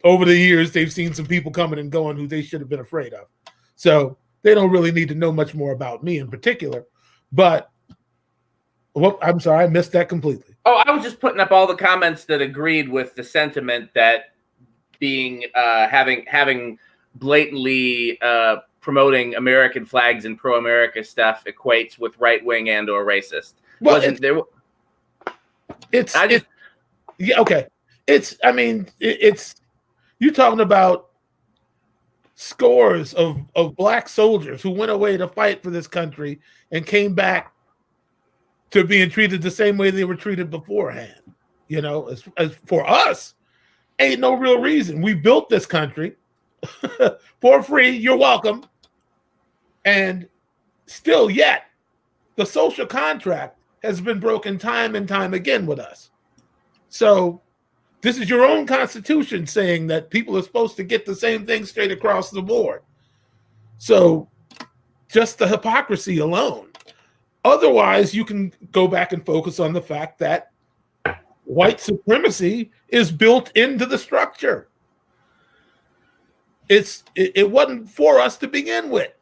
over the years, they've seen some people coming and going who they should have been afraid of. So they don't really need to know much more about me in particular. But I'm sorry, I missed that completely. Oh, I was just putting up all the comments that agreed with the sentiment that being having blatantly promoting American flags and pro-America stuff equates with right-wing and or racist. Well, Wasn't there? Yeah, okay. It's you're talking about scores of black soldiers who went away to fight for this country and came back to being treated the same way they were treated beforehand. You know, as for us, ain't no real reason. We built this country for free. You're welcome. And still yet, the social contract has been broken time and time again with us. So this is your own constitution saying that people are supposed to get the same thing straight across the board. So just the hypocrisy alone. Otherwise, you can go back and focus on the fact that white supremacy is built into the structure. It wasn't for us to begin with.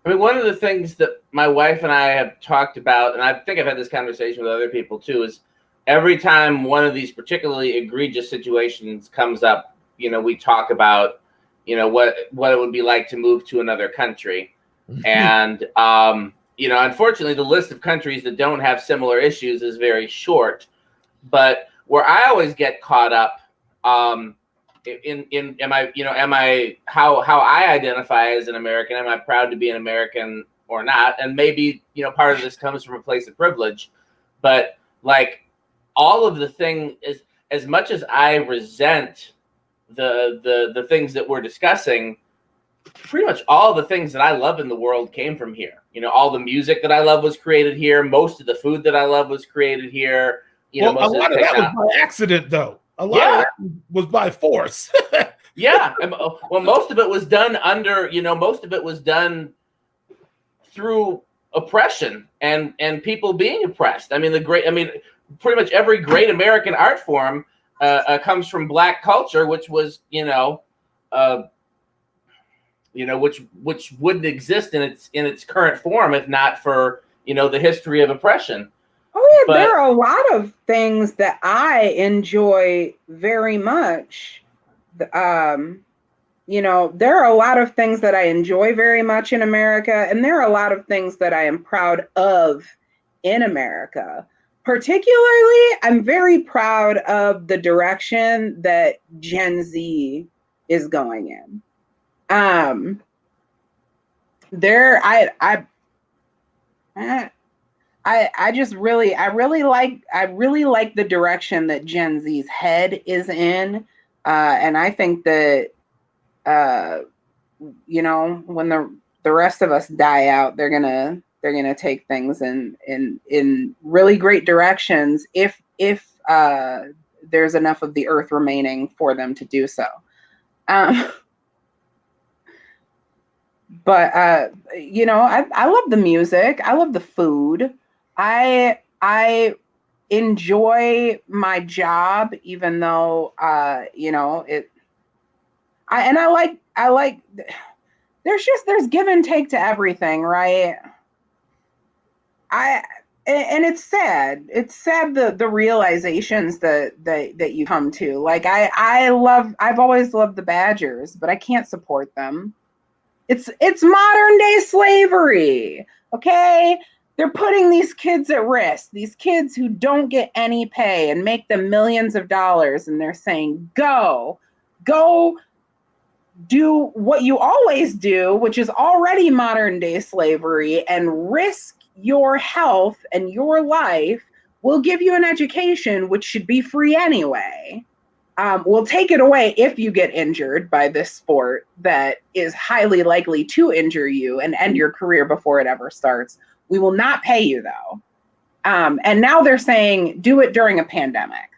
I mean, one of the things that my wife and I have talked about, and I think I've had this conversation with other people too, is every time one of these particularly egregious situations comes up, you know, we talk about, you know, what it would be like to move to another country. And, you know, unfortunately, the list of countries that don't have similar issues is very short. But where I always get caught up am I how I identify as an American? Am I proud to be an American or not? And maybe, you know, part of this comes from a place of privilege. But like all of the thing is, as much as I resent the things that we're discussing, pretty much all the things that I love in the world came from here. You know, all the music that I love was created here. Most of the food that I love was created here. You know, a lot of that was by accident, though. A lot of that was by force. Yeah. Well, most of it was done most of it was done through oppression and people being oppressed. I mean, pretty much every great American art form comes from Black culture, which was, which wouldn't exist in its current form if not for, the history of oppression. Oh yeah, there are a lot of things that I enjoy very much. There are a lot of things that I enjoy very much in America, and there are a lot of things that I am proud of in America. Particularly, I'm very proud of the direction that Gen Z is going in. I really like the direction that Gen Z's head is in, and I think that when the rest of us die out, they're gonna take things in really great directions if there's enough of the earth remaining for them to do so. But I love the music. I love the food. I enjoy my job, even though I like there's give and take to everything, right? And it's sad. It's sad the realizations that you come to. Like I've always loved the Badgers, but I can't support them. It's modern day slavery. Okay? They're putting these kids at risk, these kids who don't get any pay and make them millions of dollars. And they're saying, go do what you always do, which is already modern day slavery, and risk your health and your life. We'll give you an education, which should be free anyway. We'll take it away if you get injured by this sport that is highly likely to injure you and end your career before it ever starts. We will not pay you, though. And now they're saying, do it during a pandemic.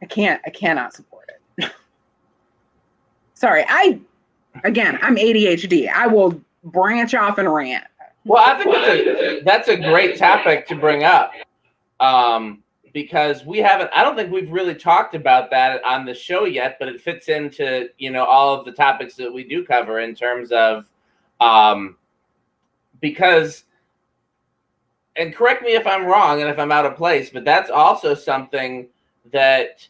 I cannot support it. Sorry, I'm ADHD. I will branch off and rant. Well, I think that's a great topic to bring up. Because I don't think we've really talked about that on the show yet, but it fits into, all of the topics that we do cover in terms of, because, and correct me if I'm wrong and if I'm out of place, but that's also something that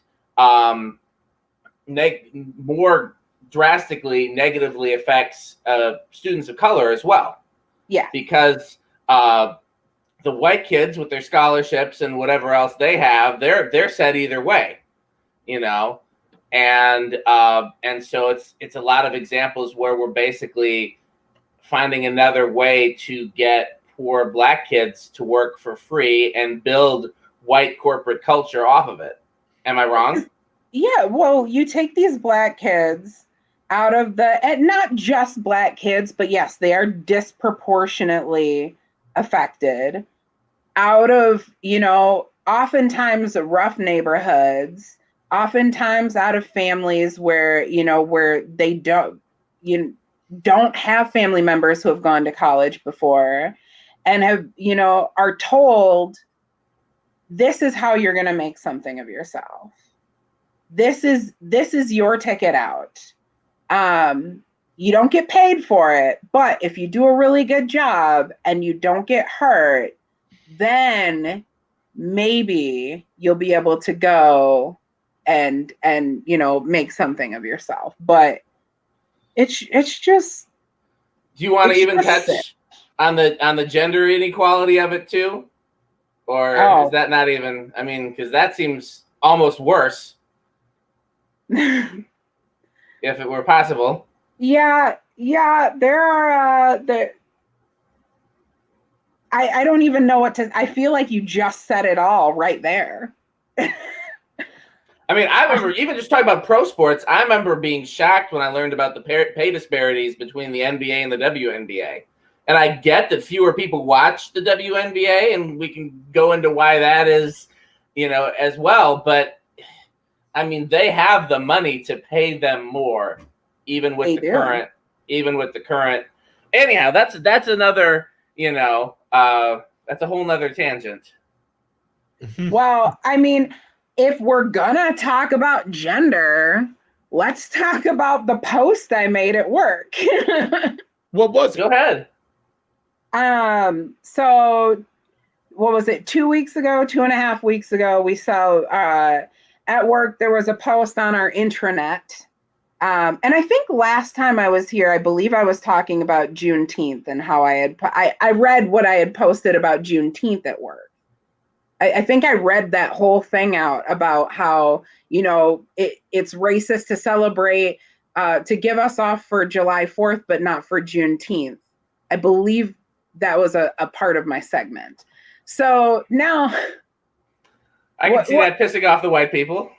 more drastically negatively affects students of color as well. Yeah. Because the white kids with their scholarships and whatever else they have, they're set either way, you know, and so it's a lot of examples where we're basically finding another way to get poor Black kids to work for free and build white corporate culture off of it. Am I wrong? Yeah, well, you take these Black kids out of and not just Black kids, but yes, they are disproportionately affected out of, you know, oftentimes rough neighborhoods, oftentimes out of families where, you know, where they don't have family members who have gone to college before and have, you know, are told, this is how you're going to make something of yourself. This is your ticket out. You don't get paid for it, but if you do a really good job and you don't get hurt, then maybe you'll be able to go and you know, make something of yourself. But it's just. Do you want to even touch on the gender inequality of it too, or is that not even? I mean, because that seems almost worse. If it were possible. Yeah, there are I don't even know what to. I feel like you just said it all right there. I mean, I remember even just talking about pro sports. I remember being shocked when I learned about the pay disparities between the NBA and the WNBA. And I get that fewer people watch the WNBA, and we can go into why that is, you know, as well. But I mean, they have the money to pay them more, even with the current. Anyhow, that's another, you know, that's a whole nother tangent. Well, I mean, if we're gonna talk about gender, let's talk about the post I made at work. What was it? Go ahead. So what was it? 2 weeks ago, 2.5 weeks ago, we saw at work, there was a post on our intranet. And I think last time I was here, I believe I was talking about Juneteenth and how I read what I had posted about Juneteenth at work. I think I read that whole thing out about how, you know, it's racist to celebrate, to give us off for July 4th, but not for Juneteenth. I believe that was a part of my segment. So now I can see that pissing off the white people.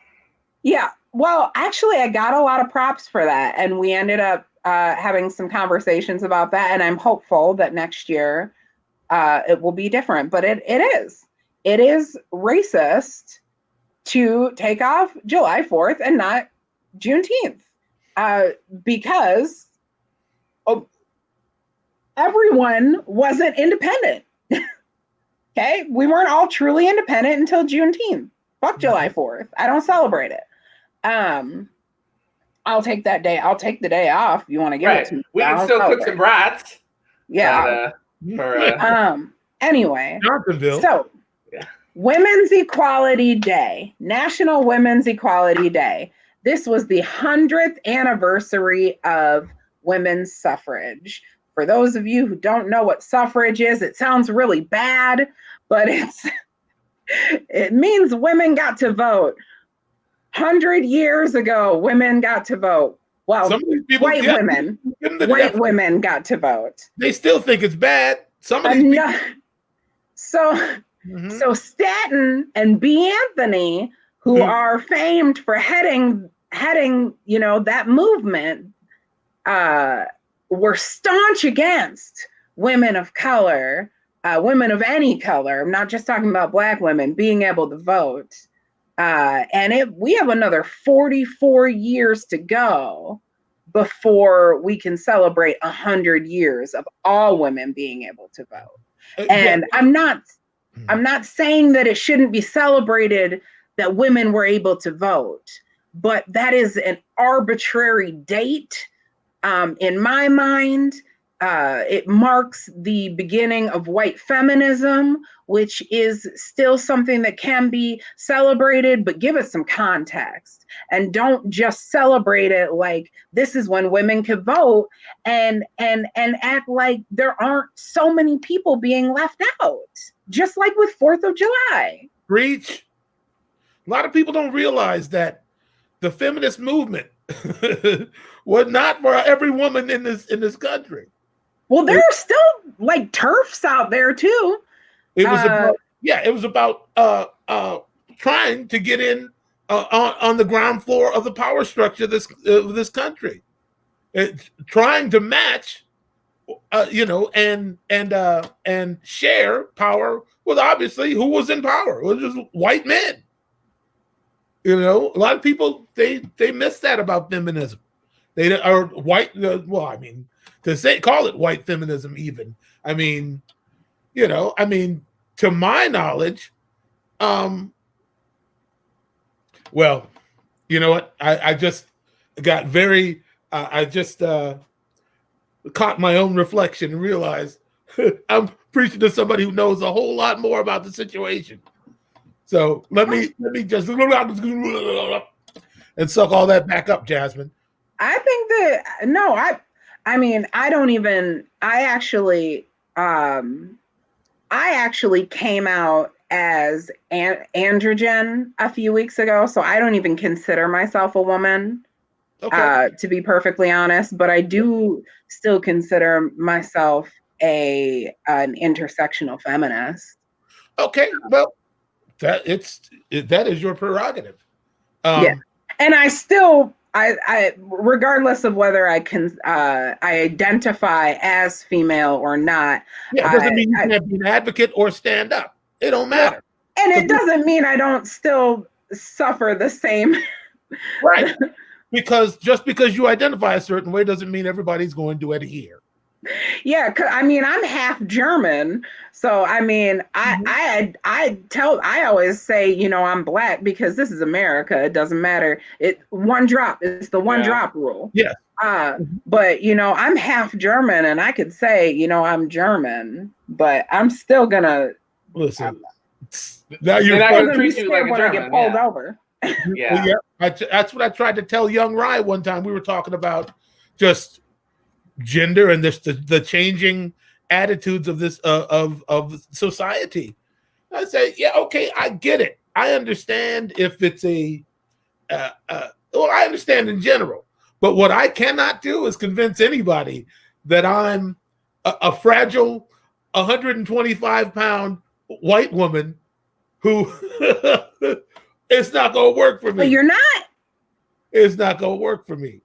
Yeah. Well, actually, I got a lot of props for that. And we ended up having some conversations about that. And I'm hopeful that next year it will be different. But it is. It is racist to take off July 4th and not Juneteenth. Because everyone wasn't independent. Okay? We weren't all truly independent until Juneteenth. Fuck July 4th. I don't celebrate it. I'll take that day. I'll take the day off. You want to give it to me? We can still cook some brats. Yeah. Anyway. Johnsonville. So, Women's Equality Day, National Women's Equality Day. This was the 100th anniversary of women's suffrage. For those of you who don't know what suffrage is, it sounds really bad, but it means women got to vote. 100 years ago, women got to vote. Well, white women got to vote. They still think it's bad. So Stanton and B. Anthony, who are famed for heading, you know, that movement, were staunch against women of color, women of any color. I'm not just talking about Black women being able to vote. We have another 44 years to go before we can celebrate 100 years of all women being able to vote. And I'm not saying that it shouldn't be celebrated that women were able to vote, but that is an arbitrary date in my mind. it marks the beginning of white feminism, which is still something that can be celebrated, but give it some context and don't just celebrate it like this is when women could vote and act like there aren't so many people being left out, just like with 4th of July. Preach. A lot of people don't realize that the feminist movement was not for every woman in this country. Well, there are still like TERFs out there too. It was about trying to get in on the ground floor of the power structure of this country. It's trying to match, and share power with obviously who was in power. It was just white men. A lot of people they miss that about feminism. They are white. Call it white feminism even. To my knowledge, well, you know what? I just got very, I just caught my own reflection and realized I'm preaching to somebody who knows a whole lot more about the situation. So let me just and suck all that back up, Jazmin. I think that I actually came out as androgen a few weeks ago, so I don't even consider myself a woman, to be perfectly honest, but I do still consider myself an intersectional feminist. Okay, well, that is your prerogative. Yeah, and I still, I regardless of whether I identify as female or not. Yeah, it doesn't mean you can't be an advocate or stand up. It don't matter. And it doesn't mean I don't still suffer the same. Right. Because just because you identify a certain way doesn't mean everybody's going to adhere. Yeah, I'm half German, so I always say, I'm Black because this is America. It doesn't matter. It's the one drop rule. Yeah. But I'm half German, and I could say, I'm German, but I'm still gonna listen. Now you're gonna treat you like a when German, I get pulled over. Yeah. Well, that's what I tried to tell young Rye one time. We were talking about just gender and the changing attitudes of this of society. I say, yeah, okay, I get it. I understand if it's I understand in general, but what I cannot do is convince anybody that I'm a fragile 125-pound white woman who it's not going to work for me. But you're not. It's not going to work for me.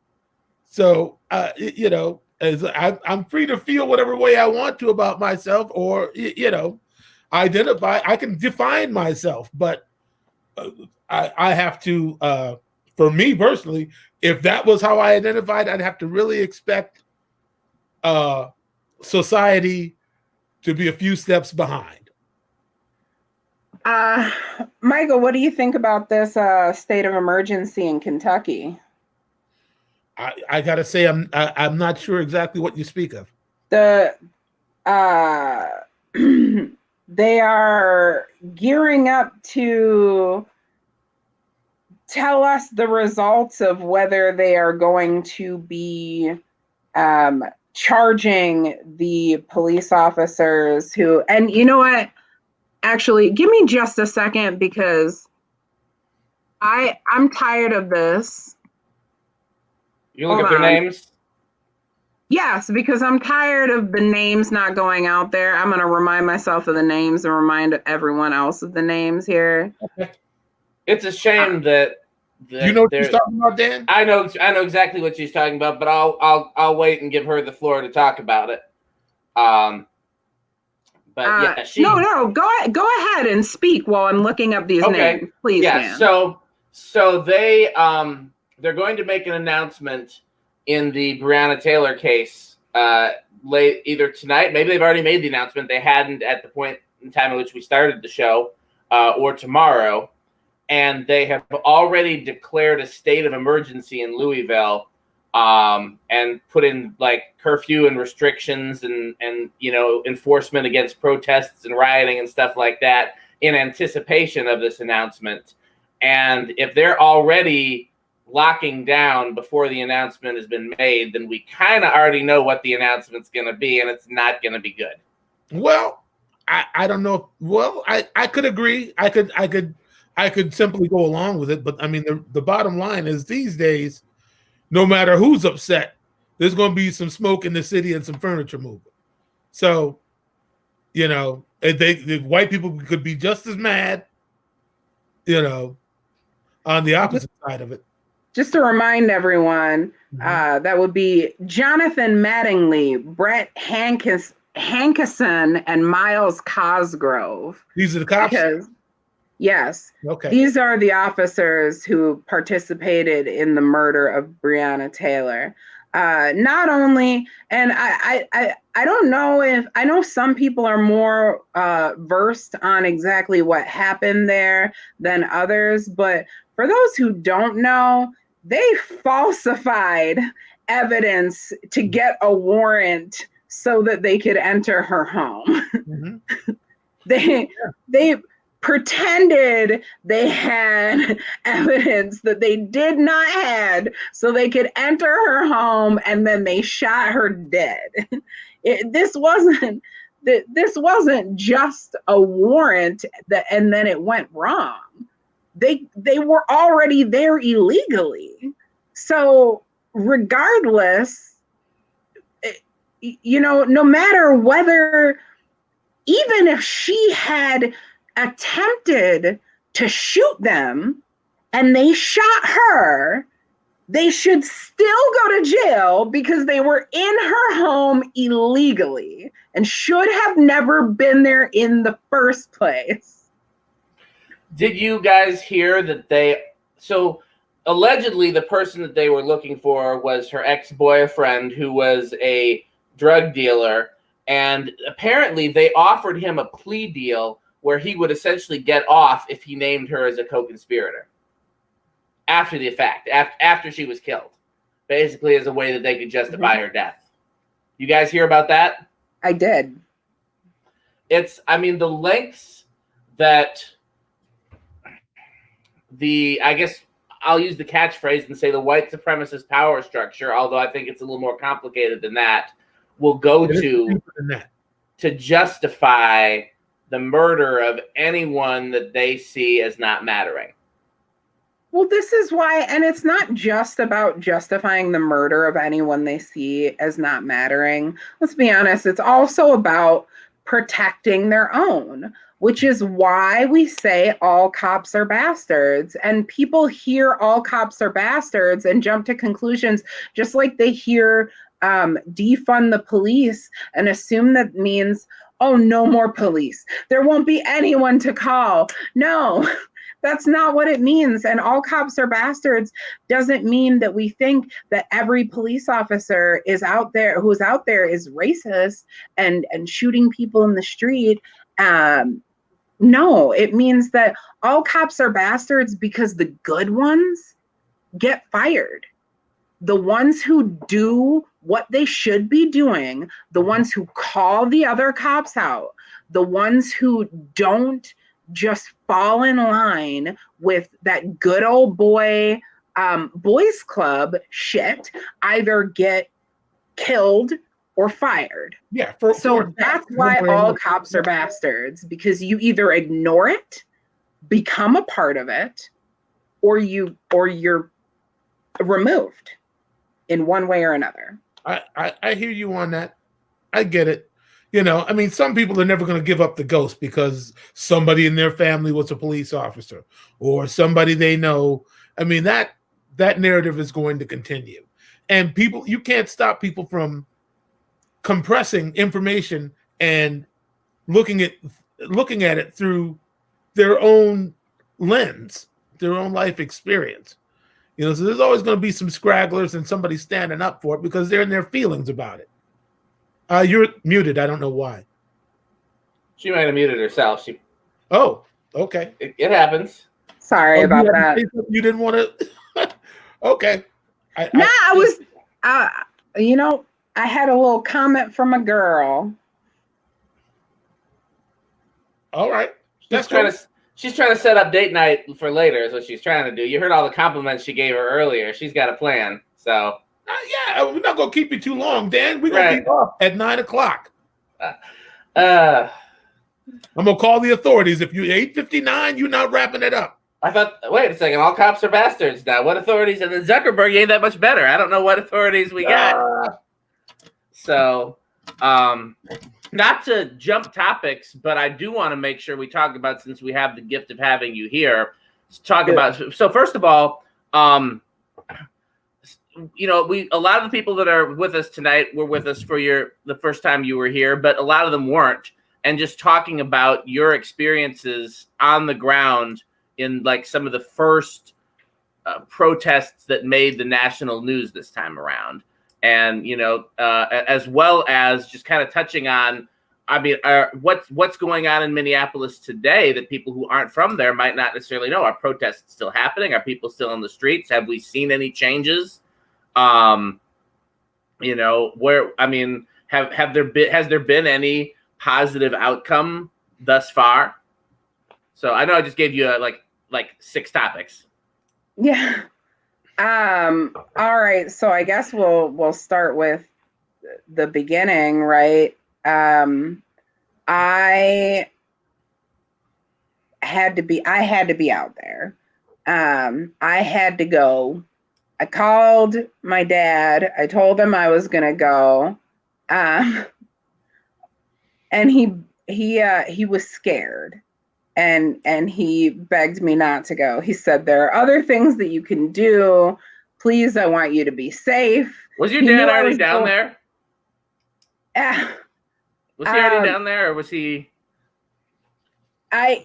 So, I'm free to feel whatever way I want to about myself, or identify. I can define myself, but I have to. For me personally, if that was how I identified, I'd have to really expect society to be a few steps behind. Michael, what do you think about this state of emergency in Kentucky? I gotta say, I'm not sure exactly what you speak of. They are gearing up to tell us the results of whether they are going to be charging the police officers who, and you know what? Actually, give me just a second because I'm tired of this. You look at their names? Yes, because I'm tired of the names not going out there. I'm going to remind myself of the names and remind everyone else of the names here. Okay. It's a shame that you know what she's talking about, Dan? I know exactly what she's talking about, but I'll wait and give her the floor to talk about it. But yeah, no, go ahead and speak while I'm looking up these names, please. Yeah, Dan. so they're going to make an announcement in the Breonna Taylor case late either tonight. Maybe they've already made the announcement. They hadn't at the point in time in which we started the show, or tomorrow. And they have already declared a state of emergency in Louisville and put in like curfew and restrictions and enforcement against protests and rioting and stuff like that in anticipation of this announcement. And if they're already locking down before the announcement has been made, then we kind of already know what the announcement's going to be, and it's not going to be good. Well, I don't know. Well, I could agree. I could simply go along with it. But I mean, the bottom line is these days, no matter who's upset, there's going to be some smoke in the city and some furniture moving. So, the white people could be just as mad, on the opposite side of it. Just to remind everyone, that would be Jonathan Mattingly, Brett Hankinson, and Miles Cosgrove. These are the cops? Yes. Okay. These are the officers who participated in the murder of Breonna Taylor. Not only, and I don't know if, I know some people are more versed on exactly what happened there than others, but for those who don't know, they falsified evidence to get a warrant so that they could enter her home. Mm-hmm. They pretended they had evidence that they did not have so they could enter her home, and then they shot her dead. This wasn't just a warrant and then it went wrong. They were already there illegally. So regardless, no matter whether, even if she had attempted to shoot them and they shot her, they should still go to jail because they were in her home illegally and should have never been there in the first place. Did you guys hear that so allegedly the person that they were looking for was her ex-boyfriend, who was a drug dealer, and apparently they offered him a plea deal where he would essentially get off if he named her as a co-conspirator after the fact, after she was killed, basically as a way that they could justify her death. You guys hear about that? I did. The lengths that I guess I'll use the catchphrase and say the white supremacist power structure, although I think it's a little more complicated than that, will go to justify the murder of anyone that they see as not mattering. Well, this is why, and it's not just about justifying the murder of anyone they see as not mattering. Let's be honest, it's also about protecting their own, which is why we say all cops are bastards. And people hear all cops are bastards and jump to conclusions, just like they hear defund the police and assume that means, oh, no more police. There won't be anyone to call. No, that's not what it means. And all cops are bastards doesn't mean that we think that every police officer who's out there is racist and shooting people in the street. No, it means that all cops are bastards because the good ones get fired. The ones who do what they should be doing, the ones who call the other cops out, the ones who don't just fall in line with that good old boys club shit, either get killed or fired. Yeah. So that's why all cops are bastards, because you either ignore it, become a part of it, or you're removed in one way or another. I hear you on that. I get it. Some people are never going to give up the ghost because somebody in their family was a police officer or somebody they know. That narrative is going to continue. And you can't stop people from compressing information and looking at it through their own lens, their own life experience. So there's always going to be some scragglers and somebody standing up for it because they're in their feelings about it. You're muted. I don't know why. She might have muted herself. Oh, okay. It happens. Sorry about that. You didn't want to. Okay. I You know, I had a little comment from a girl. All right. She's trying to set up date night for later is what she's trying to do. You heard all the compliments she gave her earlier. She's got a plan. So yeah, we're not gonna keep you too long, Dan. We're gonna be off at 9:00. I'm gonna call the authorities. If you 8:59, you're not wrapping it up. I thought, wait a second, all cops are bastards now. What authorities? And then Zuckerberg ain't that much better. I don't know what authorities we got. So, not to jump topics, but I do want to make sure we talk about, since we have the gift of having you here, talk about. So first of all, you know, a lot of the people that are with us tonight were with us for the first time you were here, but a lot of them weren't. And just talking about your experiences on the ground in like some of the first protests that made the national news this time around. And, you know, as well as just kind of touching on, I mean, what's going on in Minneapolis today that people who aren't from there might not necessarily know. Are protests still happening? Are people still in the streets? Have we seen any changes? You know, has there been any positive outcome thus far? So I know I just gave you like 6 topics. Yeah. All right. So I guess we'll start with the beginning, right? I had to be out there. I had to go. I called my dad. I told him I was gonna go. And he was scared. And he begged me not to go. He said, there are other things that you can do. Please, I want you to be safe. Was your dad already down there? Was he already down there, or was he? I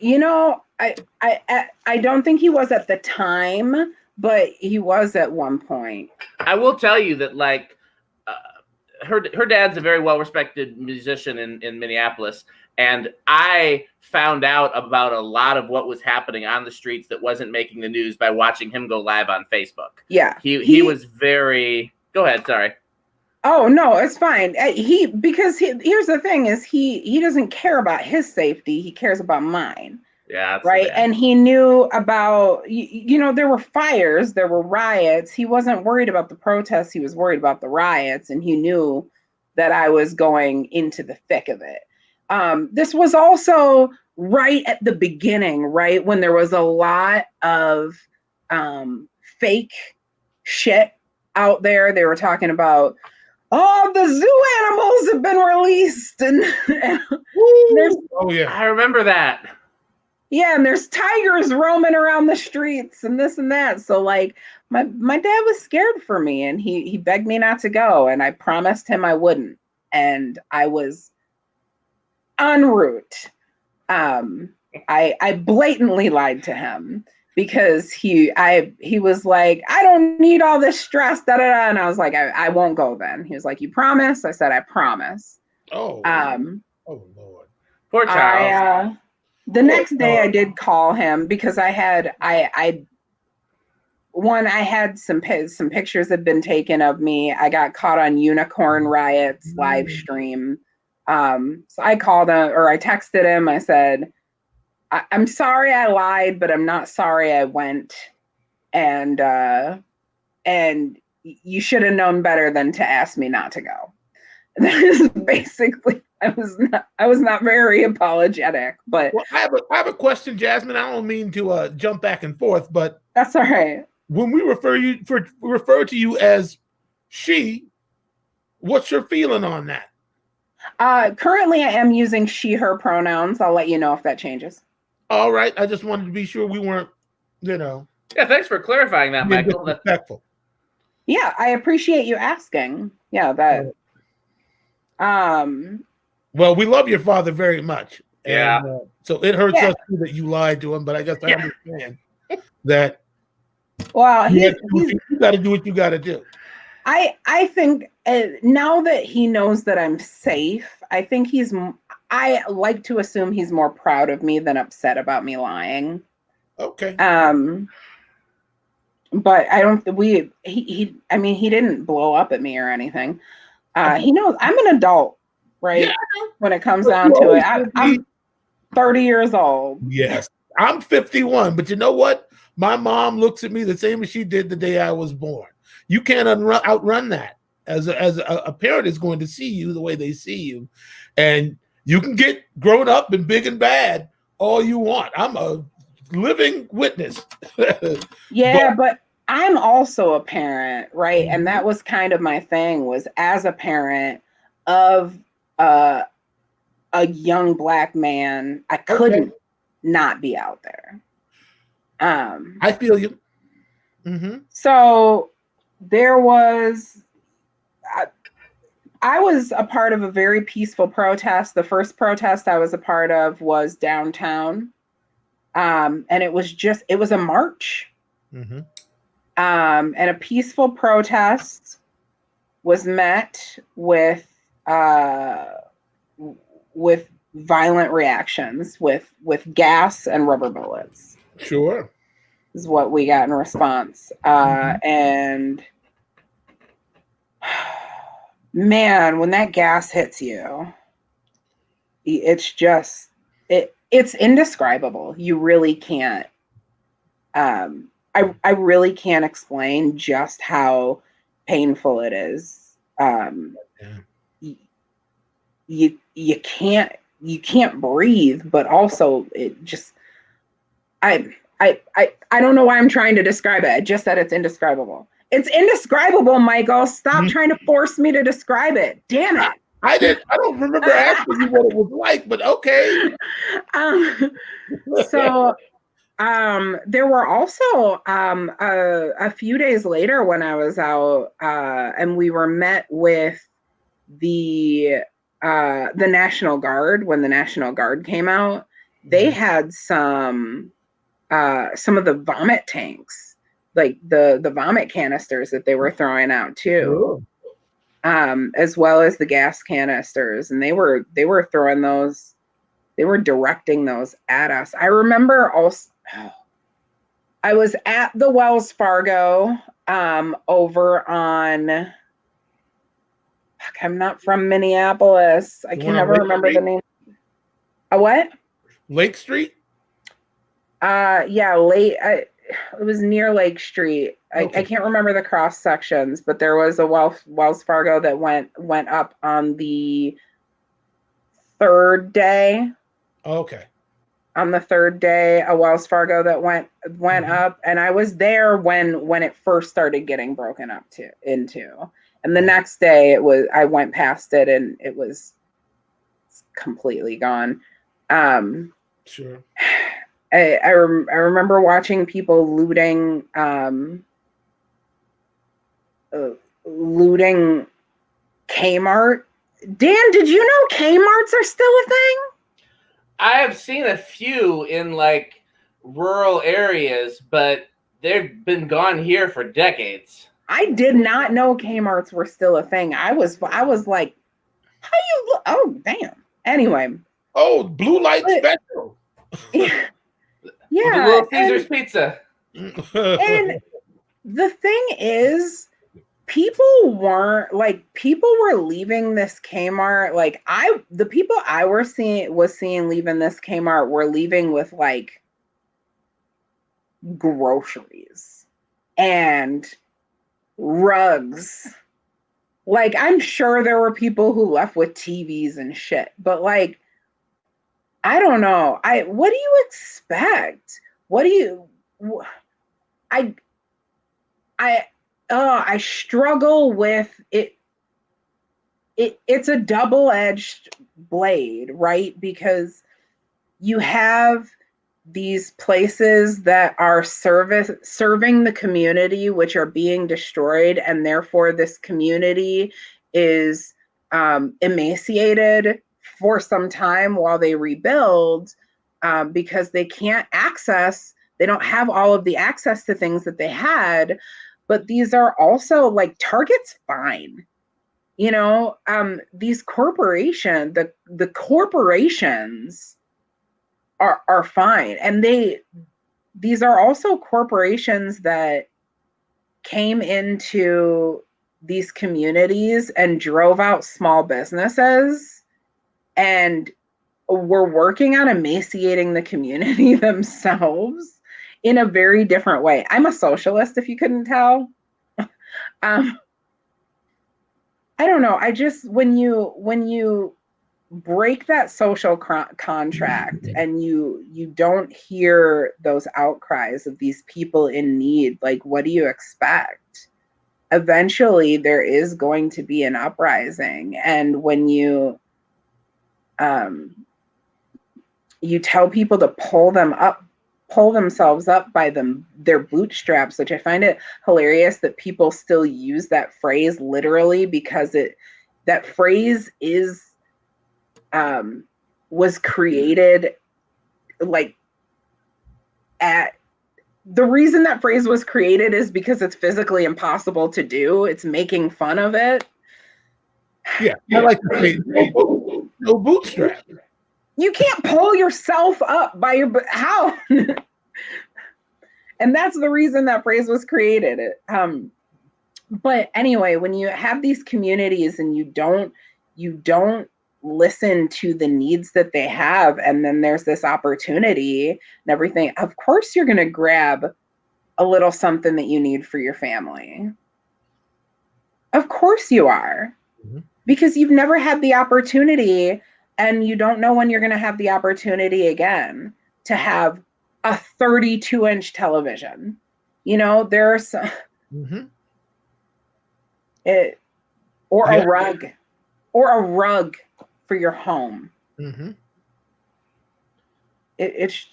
don't think he was at the time, but he was at one point. I will tell you that, like, her dad's a very well-respected musician in Minneapolis. And I found out about a lot of what was happening on the streets that wasn't making the news by watching him go live on Facebook. Yeah. He was very... Go ahead, sorry. Oh, no, it's fine. Because here's the thing is he doesn't care about his safety. He cares about mine. Yeah. Right. And he knew about, you know, there were fires, there were riots. He wasn't worried about the protests. He was worried about the riots. And he knew that I was going into the thick of it. This was also right at the beginning, right? When there was a lot of fake shit out there. They were talking about, oh, the zoo animals have been released. And there's, oh, yeah. I remember that. Yeah, and there's tigers roaming around the streets and this and that. So, like, my dad was scared for me, and he begged me not to go, and I promised him I wouldn't. And I was en route. I blatantly lied to him because he was like, I don't need all this stress, da da da. And I was like, I won't go then. He was like, you promise? I said, I promise. Oh, oh Lord. Poor Charles. The next day I did call him because I had some pictures had been taken of me. I got caught on Unicorn Riot's live stream. So I called him, or I texted him. I said, I'm sorry I lied, but I'm not sorry I went. And you should have known better than to ask me not to go. That is basically, I was not very apologetic, but well, I have a question, Jazmin. I don't mean to jump back and forth, but that's all right. When we refer to you as she, what's your feeling on that? Currently, I am using she, her pronouns. I'll let you know if that changes. All right. I just wanted to be sure we weren't, you know. Yeah, thanks for clarifying that, Michael. Respectful. Yeah, I appreciate you asking. Yeah, that. Well, we love your father very much. Yeah. And, so it hurts us too that you lied to him, but I guess I understand that. Well, you got to do what you got to do. I think now that he knows that I'm safe, I think I like to assume he's more proud of me than upset about me lying. Okay. but I don't. I mean, he didn't blow up at me or anything. He knows I'm an adult, right? Yeah. When it comes down to it, I'm 30 years old. Yes, I'm 51, but you know what? My mom looks at me the same as she did the day I was born. You can't outrun that. As a parent is going to see you the way they see you, and you can get grown up and big and bad all you want. I'm a living witness. Yeah, but I'm also a parent, right? And that was kind of my thing, was as a parent of a young Black man, I couldn't not be out there. I feel you. Mm-hmm. So there was, I was a part of a very peaceful protest. The first protest I was a part of was downtown. And it was a march. Mm-hmm. And a peaceful protest was met with violent reactions, with gas and rubber bullets. Sure. Is what we got in response. And man, when that gas hits you, it's just it's indescribable. You really can't. I really can't explain just how painful it is. You can't breathe, but also it just I don't know why I'm trying to describe it. I just said it's indescribable. It's indescribable, Michael. Stop trying to force me to describe it. Damn it. I don't remember asking you what it was like, but okay. So there were also a few days later when I was out, and we were met with the National Guard. When the National Guard came out, they had some of the vomit tanks, like the vomit canisters that they were throwing out too, as well as the gas canisters, and they were throwing those. They were directing those at us. I remember also, I was at the Wells Fargo over on, I'm not from Minneapolis. I can never remember the name. A what? Lake Street? Yeah, it was near Lake Street. I can't remember the cross sections, but there was a Wells Fargo that went up on the third day. Okay. On the third day, a Wells Fargo that went up, and I was there when it first started getting broken up into. And the next day I went past it and it was completely gone. Sure. I remember watching people looting Kmart. Dan, did you know Kmarts are still a thing? I have seen a few in like rural areas, but they've been gone here for decades. I did not know Kmarts were still a thing. I was like, how you look? Oh, damn. Anyway. Oh, blue light special. Yeah. With a Little Caesar's pizza. And the thing is, people were leaving this Kmart. Like the people I was seeing leaving this Kmart were leaving with like groceries and rugs. Like, I'm sure there were people who left with TVs and shit, but like, I don't know. What do you expect? I struggle with it. It's a double-edged blade, right? Because you have these places that are serving the community, which are being destroyed, and therefore this community is emaciated for some time while they rebuild, because they don't have all of the access to things that they had. But these are also like Target's fine. You know, these corporations, the corporations are fine. And these are also corporations that came into these communities and drove out small businesses and were working on emaciating the community themselves in a very different way. I'm a socialist, if you couldn't tell. I don't know. I just, when you break that social contract and you don't hear those outcries of these people in need, like, what do you expect? Eventually there is going to be an uprising. And when you tell people to pull themselves up by their bootstraps, which I find it hilarious that people still use that phrase literally, because that phrase was created like the reason that phrase was created is because it's physically impossible to do. It's making fun of it. Yeah, I like to say no bootstrap. You can't pull yourself up by your how? And that's the reason that phrase was created. But anyway, when you have these communities and you don't listen to the needs that they have, and then there's this opportunity and everything, of course you're going to grab a little something that you need for your family. Of course you are. Mm-hmm. Because you've never had the opportunity, and you don't know when you're going to have the opportunity again to have a 32-inch television. You know, there's mm-hmm. A rug for your home. Mm-hmm. It's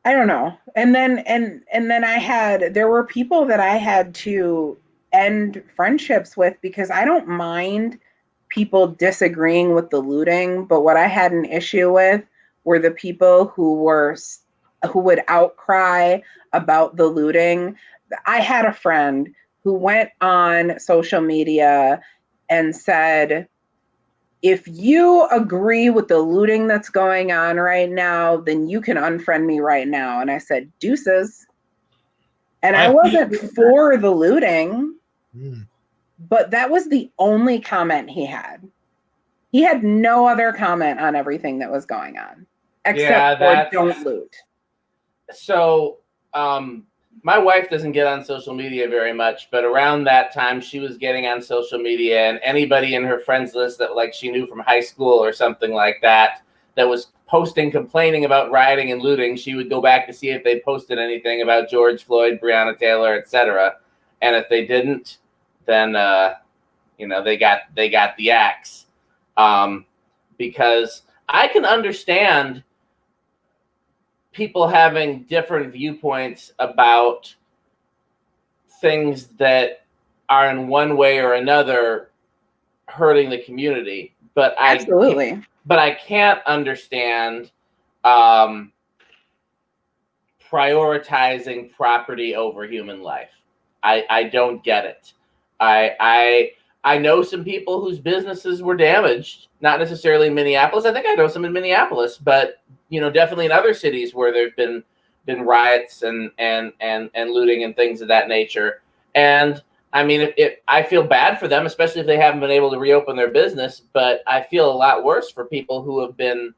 I don't know. And then there were people that I had to end friendships with, because I don't mind people disagreeing with the looting, but what I had an issue with were the people who would outcry about the looting. I had a friend who went on social media and said, if you agree with the looting that's going on right now, then you can unfriend me right now. And I said, deuces. And I wasn't for the looting, but that was the only comment he had. He had no other comment on everything that was going on, except for don't loot. So, my wife doesn't get on social media very much, but around that time she was getting on social media, and anybody in her friends list that like she knew from high school or something like that was posting, complaining about rioting and looting, she would go back to see if they posted anything about George Floyd, Breonna Taylor, etc. And if they didn't, then they got the axe. Because I can understand people having different viewpoints about things that are in one way or another hurting the community, but absolutely. I can't understand prioritizing property over human life. I don't get it. I know some people whose businesses were damaged, not necessarily in Minneapolis. I think I know some in Minneapolis, but definitely in other cities where there's been riots and looting and things of that nature. And I mean, I feel bad for them, especially if they haven't been able to reopen their business. But I feel a lot worse for people who have been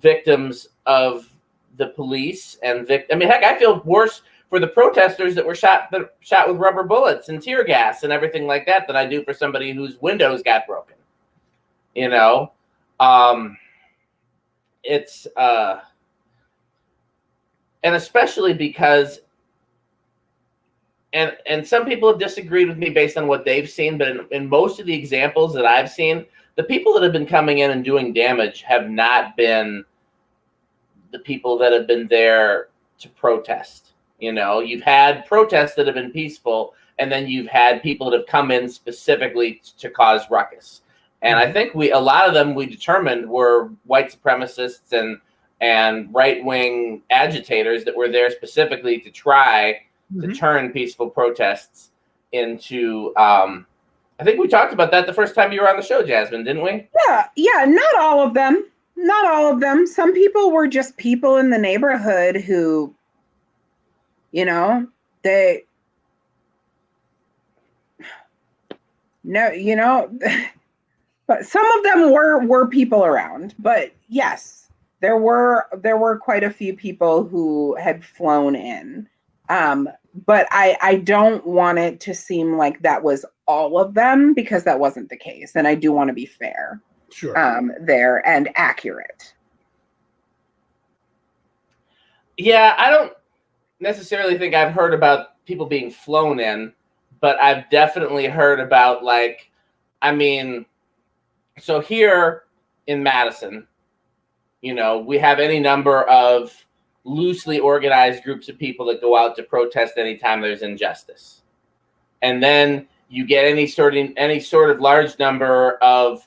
victims of the police and heck, I feel worse for the protesters that were shot with rubber bullets and tear gas and everything like that than I do for somebody whose windows got broken. It's and especially because and some people have disagreed with me based on what they've seen, but in most of the examples that I've seen, the people that have been coming in and doing damage have not been the people that have been there to protest. You've had protests that have been peaceful, and then you've had people that have come in specifically to cause ruckus. And I think a lot of them we determined were white supremacists and right-wing agitators that were there specifically to try to turn peaceful protests into, I think we talked about that the first time you were on the show, Jazmin, didn't we? Yeah, not all of them. Not all of them. Some people were just people in the neighborhood who, No, but some of them were people around. But yes, there were quite a few people who had flown in. But I don't want it to seem like that was all of them, because that wasn't the case, and I do want to be fair. Sure. There and accurate. Yeah, I don't necessarily think I've heard about people being flown in, but I've definitely heard about, like, I mean, so here in Madison, you know, we have any number of loosely organized groups of people that go out to protest anytime there's injustice. And then you get any sort of large number of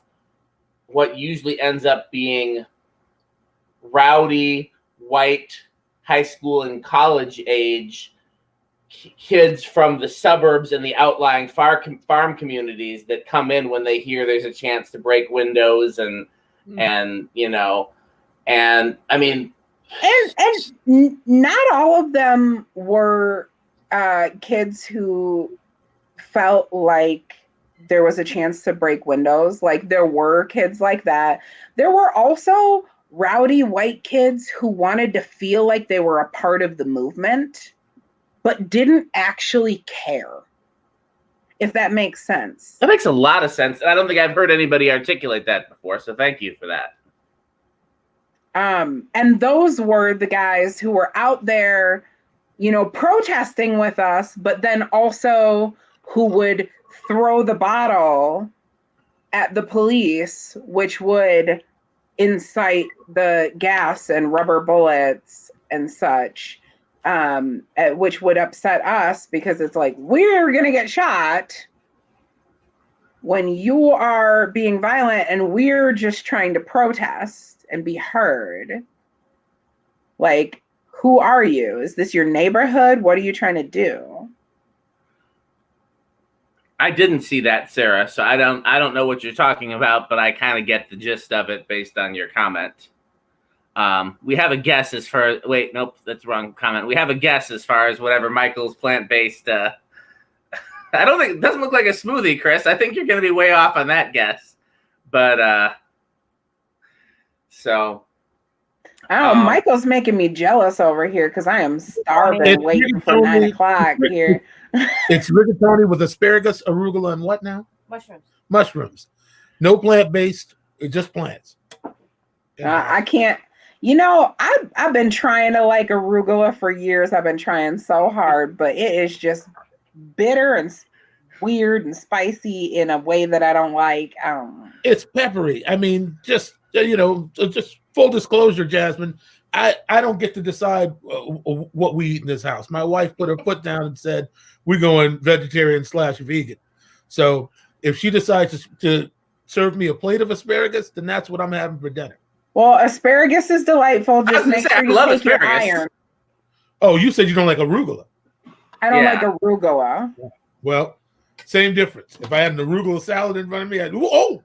what usually ends up being rowdy, white, high school and college age kids from the suburbs and the outlying farm communities that come in when they hear there's a chance to break windows and you know, and I mean, and not all of them were kids who felt like there was a chance to break windows. Like, there were kids like that. There were also rowdy white kids who wanted to feel like they were a part of the movement, but didn't actually care, if that makes sense. That makes a lot of sense. And I don't think I've heard anybody articulate that before. So thank you for that. And those were the guys who were out there, you know, protesting with us, but then also who would throw the bottle at the police, which would incite the gas and rubber bullets and such, which would upset us, because it's like, we're going to get shot when you are being violent and we're just trying to protest and be heard. Like, who are you? Is this your neighborhood? What are you trying to do? I didn't see that, Sarah, so I don't know what you're talking about, but I kind of get the gist of it based on your comment. We have a guess as far. Wait, nope, that's the wrong comment. We have a guess as far as whatever Michael's plant-based. I don't think it doesn't look like a smoothie, Chris. I think you're going to be way off on that guess, but so. Oh, Michael's making me jealous over here because I am starving, waiting for 9 o'clock here. It's rigatoni with asparagus, arugula, and what now? Mushrooms. No plant-based, just plants. I can't. You know, I've been trying to like arugula for years. I've been trying so hard, but it is just bitter and weird and spicy in a way that I don't like. It's peppery. I mean, just, you know, just full disclosure, Jazmin, I don't get to decide what we eat in this house. My wife put her foot down and said, we're going vegetarian/vegan. So if she decides to serve me a plate of asparagus, then that's what I'm having for dinner. Well, asparagus is delightful. Just make sure you take asparagus. your iron. Oh, you said you don't like arugula. I don't like arugula. Well, same difference. If I had an arugula salad in front of me, I'd no.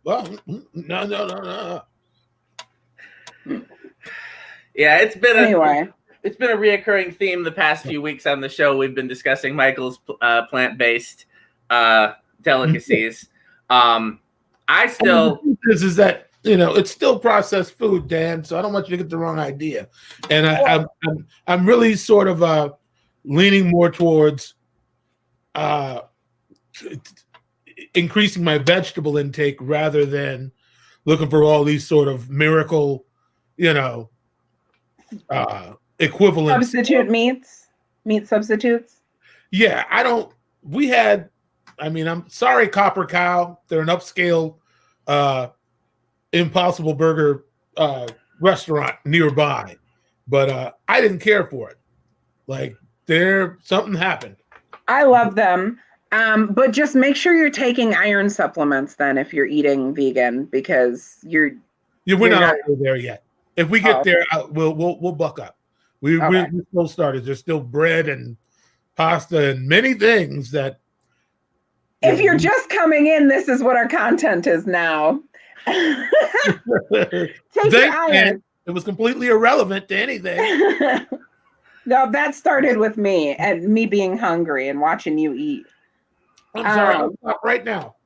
Yeah, it's been anyway. It's been a reoccurring theme the past few weeks on the show. We've been discussing Michael's plant-based delicacies. I still is that, you know, it's still processed food, Dan. So I don't want you to get the wrong idea. And I'm really sort of leaning more towards increasing my vegetable intake rather than looking for all these sort of miracle, you know, equivalent substitute meat substitutes. Yeah, I'm sorry, Copper Cow. They're an upscale Impossible Burger restaurant nearby, but I didn't care for it. Like, something happened. I love them. But just make sure you're taking iron supplements then if you're eating vegan, because we're not there yet. If we get there, we'll buck up. We're still started. There's still bread and pasta and many things that. If you're just coming in, this is what our content is now. Take your iron. It was completely irrelevant to anything. No, that started with me and me being hungry and watching you eat. I'm sorry. I'll stop right now.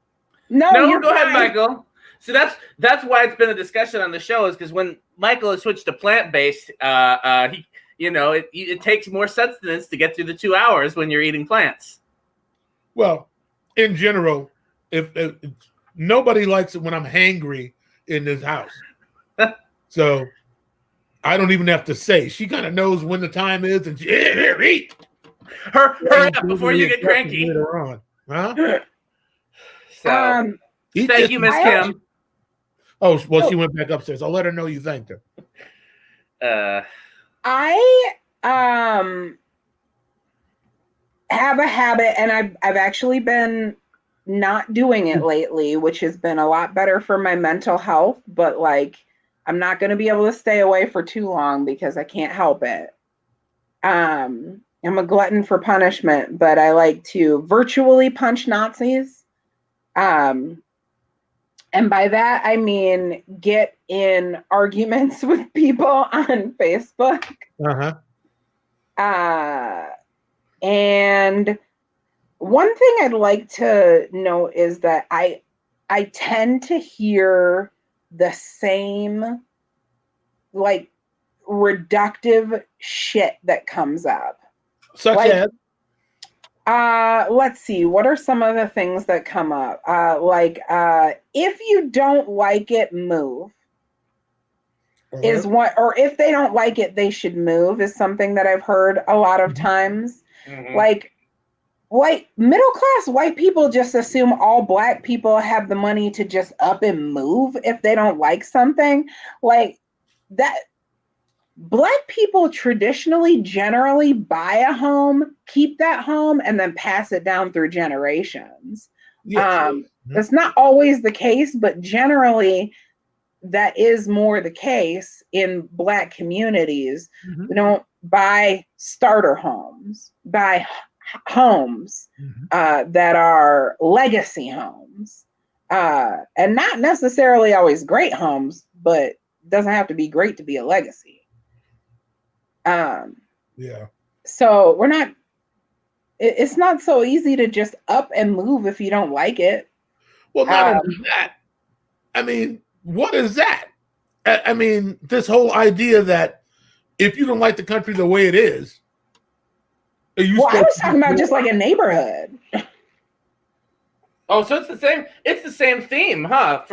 No, you're go ahead, fine. Michael. So that's why it's been a discussion on the show, is because when Michael has switched to plant-based, it takes more sustenance to get through the 2 hours when you're eating plants. Well, in general, if nobody likes it when I'm hangry in this house, so I don't even have to say. She kind of knows when the time is, and here, eat. Hurry up before you get cranky. Later on, huh? So, thank you, Miss Kim. Oh, well, she went back upstairs. I'll let her know you thanked her. I have a habit, and I've actually been not doing it lately, which has been a lot better for my mental health, but like I'm not going to be able to stay away for too long because I can't help it. I'm a glutton for punishment, but I like to virtually punch Nazis. And by that, I mean get in arguments with people on Facebook. And one thing I'd like to note is that I tend to hear the same like reductive shit that comes up. Such as? Let's see. What are some of the things that come up? If you don't like it, move. Is what, or if they don't like it, they should move, is something that I've heard a lot of times. Like middle class white people just assume all Black people have the money to just up and move if they don't like something. Like that. Black people traditionally generally buy a home, keep that home, and then pass it down through generations. Yes. That's not always the case, but generally that is more the case in Black communities. We don't buy starter homes, buy homes that are legacy homes, and not necessarily always great homes, but doesn't have to be great to be a legacy. So we're not, it's not so easy to just up and move if you don't like it. Well, not only that, I mean, what is that? I mean, this whole idea that if you don't like the country the way it is, I was talking about just like a neighborhood. Oh, so it's the same theme, huh?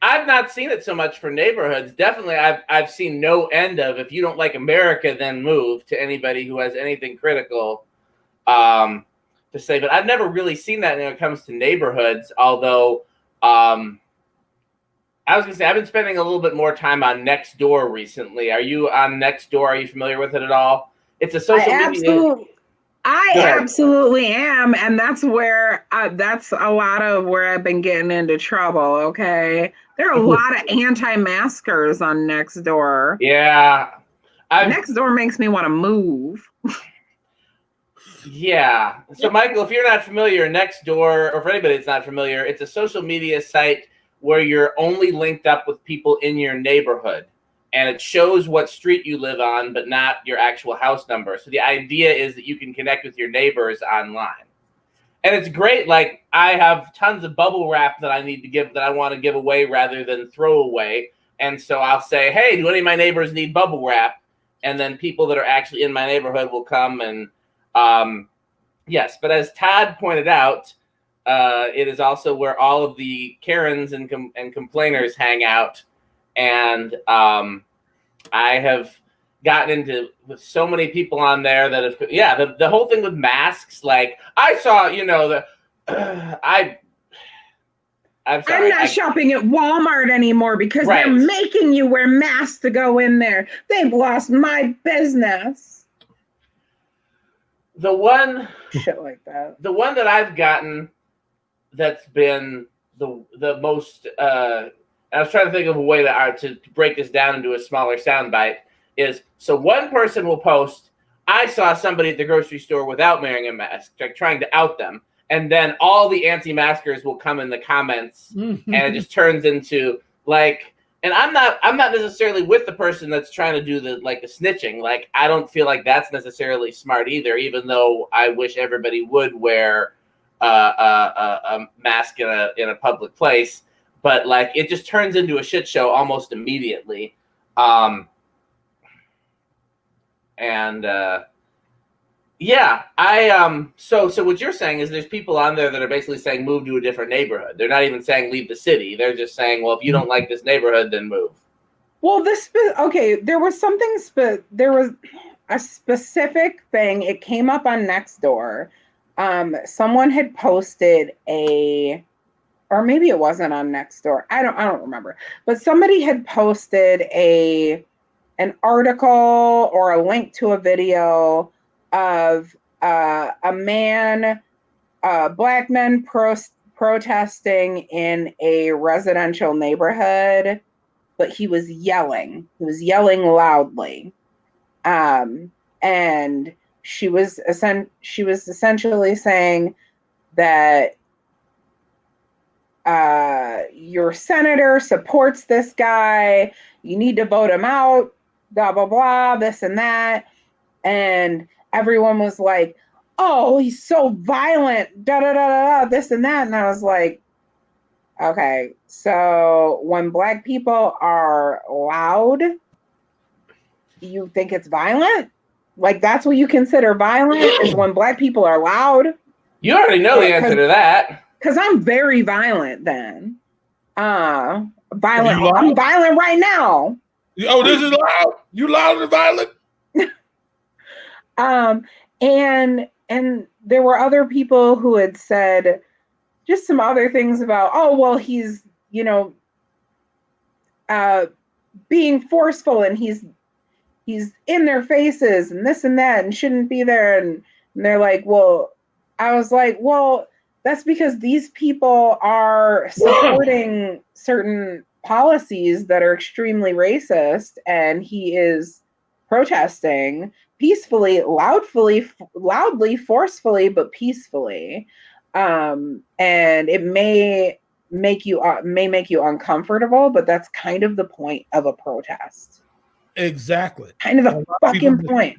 I've not seen it so much for neighborhoods. Definitely, I've seen no end of, if you don't like America, then move, to anybody who has anything critical to say. But I've never really seen that when it comes to neighborhoods, although I was going to say, I've been spending a little bit more time on Nextdoor recently. Are you on Nextdoor? Are you familiar with it at all? It's a social media. I absolutely am, and that's where that's a lot of where I've been getting into trouble. Okay, there are a lot of anti-maskers on Nextdoor. Yeah, Nextdoor makes me want to move. Yeah. So, Michael, if you're not familiar, Nextdoor, or for anybody that's not familiar, it's a social media site where you're only linked up with people in your neighborhood. And it shows what street you live on, but not your actual house number. So the idea is that you can connect with your neighbors online. And it's great. Like, I have tons of bubble wrap that I want to give away rather than throw away. And so I'll say, hey, do any of my neighbors need bubble wrap? And then people that are actually in my neighborhood will come and, yes. But as Todd pointed out, it is also where all of the Karens and complainers hang out. And I have gotten into with so many people on there that have, the whole thing with masks. Like, I saw, I'm sorry. I'm not shopping at Walmart anymore because they're making you wear masks to go in there. They've lost my business. Shit like that. The one that I've gotten that's been the most. I was trying to think of a way to break this down into a smaller soundbite. Is so one person will post, I saw somebody at the grocery store without wearing a mask, like trying to out them. And then all the anti-maskers will come in the comments and it just turns into like, And I'm not necessarily with the person that's trying to do the snitching. Like, I don't feel like that's necessarily smart either, even though I wish everybody would wear a mask in a public place. But like, it just turns into a shit show almost immediately. Yeah, so what you're saying is there's people on there that are basically saying move to a different neighborhood. They're not even saying leave the city. They're just saying, well, if you don't like this neighborhood, then move. Well, there was there was a specific thing. It came up on Nextdoor. Someone had posted or maybe it wasn't on Nextdoor. I don't remember. But somebody had posted an article or a link to a video of black men protesting in a residential neighborhood, but he was yelling. He was yelling loudly, and she was essentially saying that your senator supports this guy. You need to vote him out. Blah blah blah. This and that, and everyone was like, oh, he's so violent, da da da da, this and that. And I was like, okay, so when black people are loud, you think it's violent? Like, that's what you consider violent, is when black people are loud? You already know the answer to that. Because I'm very violent then. I'm violent right now. Oh, this is loud? You loud and violent? And there were other people who had said just some other things about, oh, well, he's, being forceful, and he's in their faces and this and that and shouldn't be there. And they're like, well, I was like, well, that's because these people are supporting certain policies that are extremely racist, and he is protesting peacefully, loudly, forcefully, but peacefully. And it may make you uncomfortable, but that's kind of the point of a protest. Exactly. Kind of the fucking point.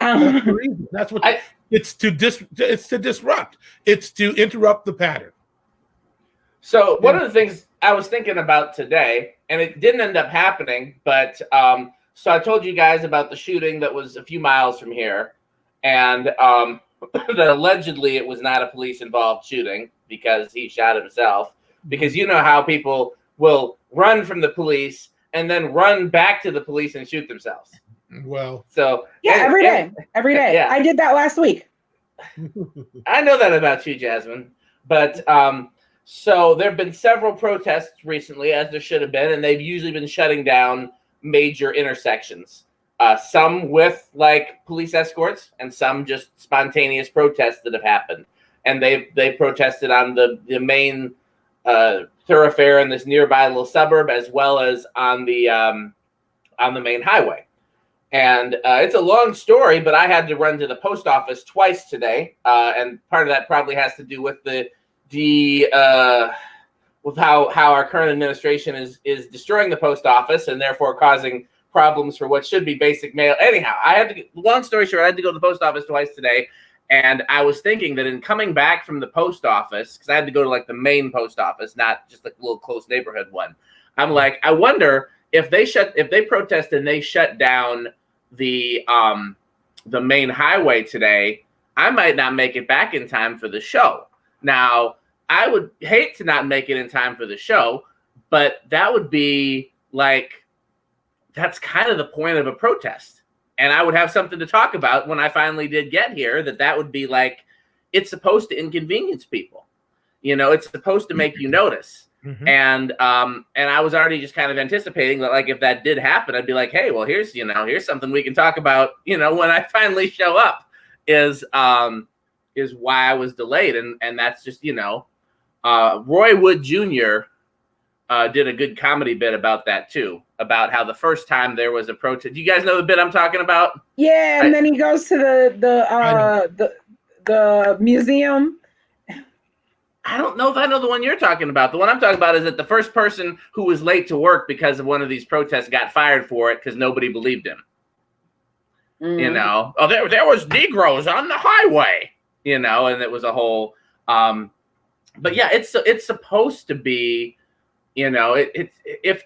That's what it's to disrupt. It's to interrupt the pattern. So one of the things I was thinking about today, and it didn't end up happening, but so I told you guys about the shooting that was a few miles from here, and that allegedly it was not a police-involved shooting because he shot himself. Because you know how people will run from the police and then run back to the police and shoot themselves. Well, so yeah, every day. Yeah. I did that last week. I know that about you, Jazmin. But so there have been several protests recently, as there should have been, and they've usually been shutting down major intersections. Some with like police escorts, and some just spontaneous protests that have happened. And they protested on the main thoroughfare in this nearby little suburb, as well as on the main highway. And it's a long story, but I had to run to the post office twice today, and part of that probably has to do with with how our current administration is destroying the post office and therefore causing problems for what should be basic mail. Anyhow, long story short, I had to go to the post office twice today, and I was thinking that in coming back from the post office, because I had to go to like the main post office, not just like a little close neighborhood one. I'm like, I wonder if they protest and they shut down the main highway today, I might not make it back in time for the show. Now, I would hate to not make it in time for the show, but that would be like, that's kind of the point of a protest. And I would have something to talk about when I finally did get here, that would be like, it's supposed to inconvenience people. It's supposed to make you notice. Mm-hmm. And I was already just kind of anticipating that, like, if that did happen, I'd be like, hey, well, here's something we can talk about, when I finally show up, is why I was delayed. And that's just, Roy Wood Jr. Did a good comedy bit about that too, about how the first time there was a protest. Do you guys know the bit I'm talking about? Yeah, and then he goes to the museum. I don't know if I know the one you're talking about. The one I'm talking about is that the first person who was late to work because of one of these protests got fired for it because nobody believed him. You know, oh, there was Negroes on the highway, you know, and it was a whole, but yeah, it's supposed to be, you know, if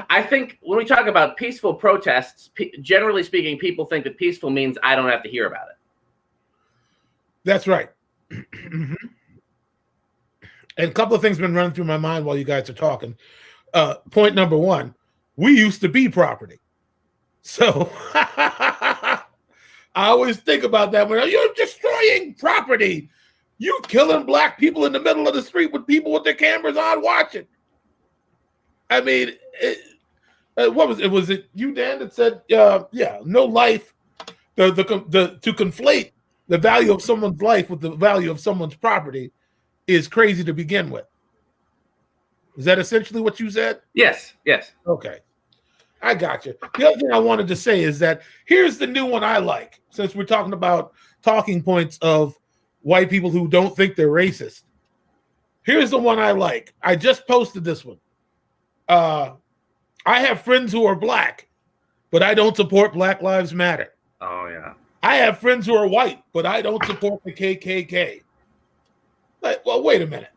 I think when we talk about peaceful protests, generally speaking, people think that peaceful means I don't have to hear about it. That's right. And a couple of things have been running through my mind while you guys are talking. Point number one, we used to be property. So I always think about that when you're destroying property. You killing black people in the middle of the street with people with their cameras on watching. I mean, what was it? Was it you, Dan, that said, yeah, no life, to conflate the value of someone's life with the value of someone's property is crazy to begin with. Is that essentially what you said? Yes. Okay. I got you. The other thing I wanted to say is that here's the new one I like, since we're talking about talking points of white people who don't think they're racist. Here's the one I like. I just posted this one. I have friends who are black, but I don't support Black Lives Matter. Oh, yeah. I have friends who are white, but I don't support the KKK. Like, well, wait a minute.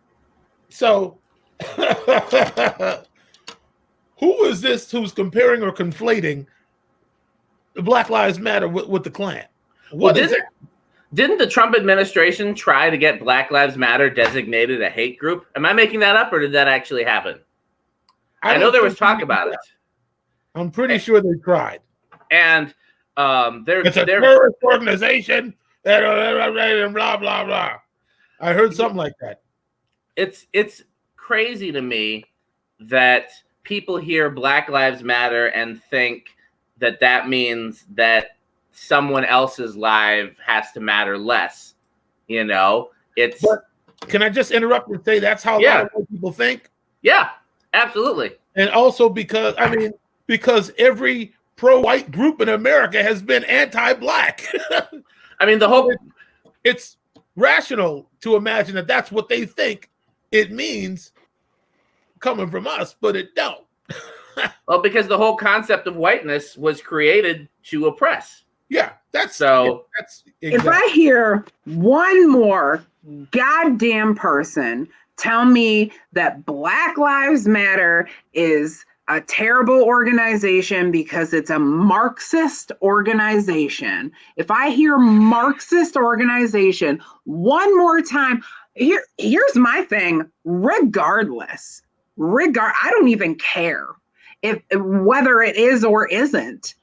So, who is this who's comparing or conflating the Black Lives Matter with the Klan? Didn't the Trump administration try to get Black Lives Matter designated a hate group? Am I making that up, or did that actually happen? I know there was talk about it. I'm pretty sure they tried. And it's a terrorist organization, blah, blah, blah. I heard something like that. It's crazy to me that people hear Black Lives Matter and think that means that someone else's life has to matter less. You know, But can I just interrupt and say that's how a lot of white people think? Yeah, absolutely. And also because every pro-white group in America has been anti-black. I mean, it's rational to imagine that that's what they think it means coming from us, but it don't. Well, because the whole concept of whiteness was created to oppress. Yeah, that's exactly. If I hear one more goddamn person tell me that Black Lives Matter is a terrible organization because it's a Marxist organization. If I hear Marxist organization one more time, here's my thing. Regardless, I don't even care if whether it is or isn't.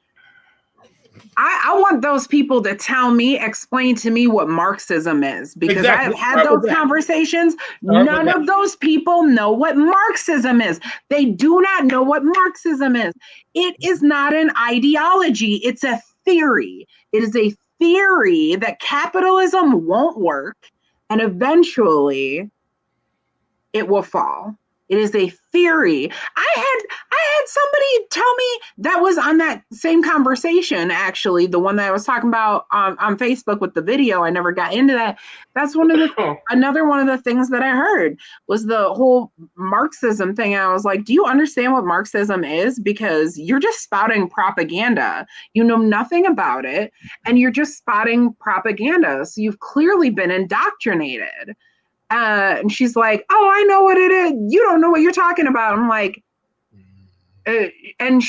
I want those people to explain to me what Marxism is, because I have had those conversations. None of those people know what Marxism is. They do not know what Marxism is. It is not an ideology. It's a theory. It is a theory that capitalism won't work and eventually it will fall. It is a theory. I had somebody tell me that was on that same conversation, actually, the one that I was talking about on Facebook with the video. I never got into that. That's another one of the things that I heard was the whole Marxism thing. I was like, do you understand what Marxism is? Because you're just spouting propaganda. You know nothing about it, and you're just spouting propaganda. So you've clearly been indoctrinated. And she's like, oh, I know what it is. You don't know what you're talking about. I'm like, and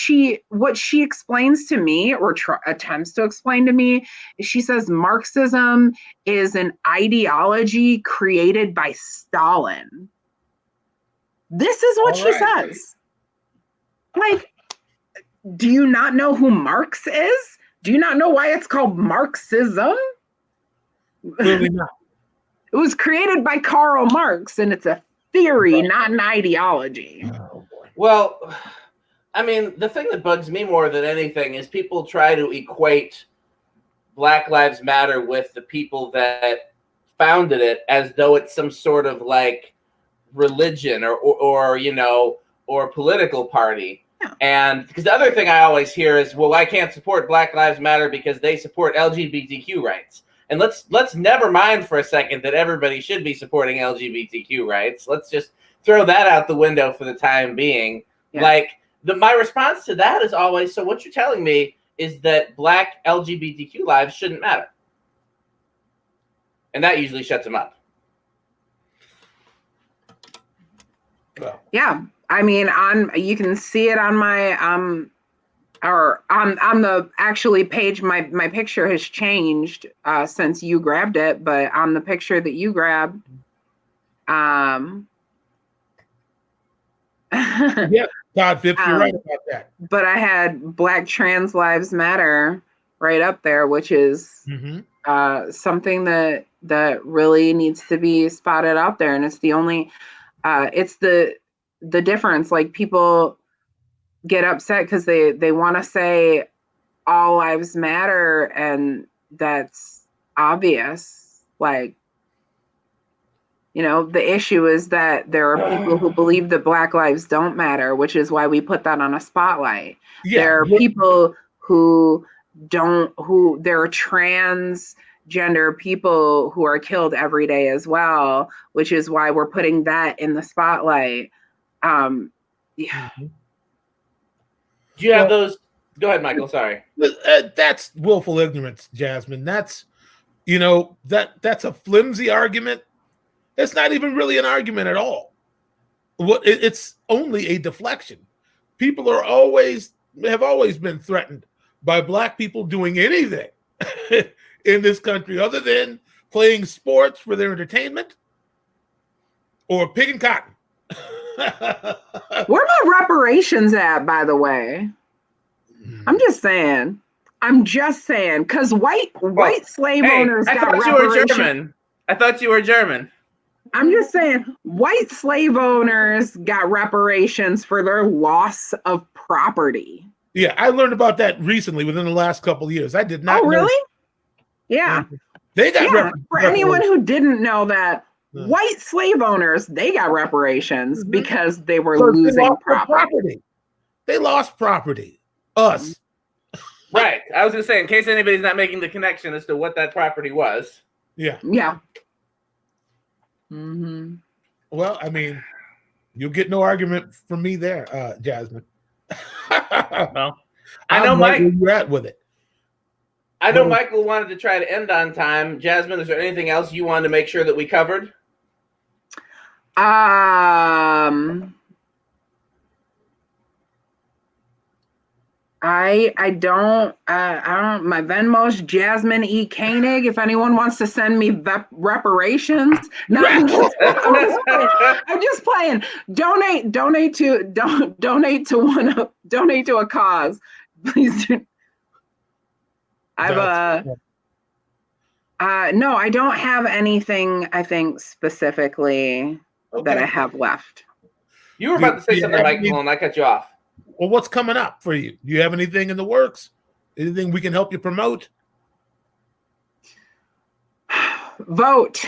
what she explains to me or attempts to explain to me is she says Marxism is an ideology created by Stalin. This is what she says. Like, do you not know who Marx is? Do you not know why it's called Marxism? Clearly not. It was created by Karl Marx, and it's a theory, not an ideology. Well, I mean, the thing that bugs me more than anything is people try to equate Black Lives Matter with the people that founded it as though it's some sort of like religion or you know, or political party. Yeah. And because the other thing I always hear is, well, I can't support Black Lives Matter because they support LGBTQ rights. And let's never mind for a second that everybody should be supporting LGBTQ rights. Let's just throw that out the window for the time being. Yeah. Like my response to that is always, so what you're telling me is that Black LGBTQ lives shouldn't matter. And that usually shuts them up. Yeah. I mean, you can see it on my or on the actually page, my picture has changed since you grabbed it, but on the picture that you grabbed, Yeah, Todd Phipps, you're right about that. But I had Black Trans Lives Matter right up there, which is something that really needs to be spotted out there. And it's the only, it's the difference. Like, people get upset because they want to say all lives matter, and that's obvious. Like, you know, the issue is that there are people who believe that Black lives don't matter, which is why we put that on a spotlight. Yeah. There are people who there are transgender people who are killed every day as well, which is why we're putting that in the spotlight. Yeah. Do you have those? Go ahead, Michael. Sorry. That's willful ignorance, Jazmin. That's, you know, that's a flimsy argument. It's not even really an argument at all. It's only a deflection. People have always been threatened by Black people doing anything in this country other than playing sports for their entertainment or picking cotton. Where are my reparations at, by the way? I'm just saying, because white slave owners got reparations. I thought you were German. I'm just saying, white slave owners got reparations for their loss of property. Yeah, I learned about that recently within the last couple of years. I did not know. Oh, really? Yeah. They got for anyone who didn't know that, white slave owners, they got reparations because they were losing property. They lost property. Us. Right. I was going to say, in case anybody's not making the connection as to what that property was. Yeah. Yeah. Mm-hmm. Well, I mean, you'll get no argument from me there, Jazmin. Well, I know Mike, where you're at with it. I know Michael wanted to try to end on time. Jazmin, is there anything else you wanted to make sure that we covered? I don't, my Venmo's Jazmin E. Koenig. If anyone wants to send me reparations. No, I'm just playing. Donate to a cause. Please do. No, I don't have anything, I think, specifically that I have left. You were about to say something, Michael, and I cut you off. Well, what's coming up for you? Do you have anything in the works? Anything we can help you promote? Vote.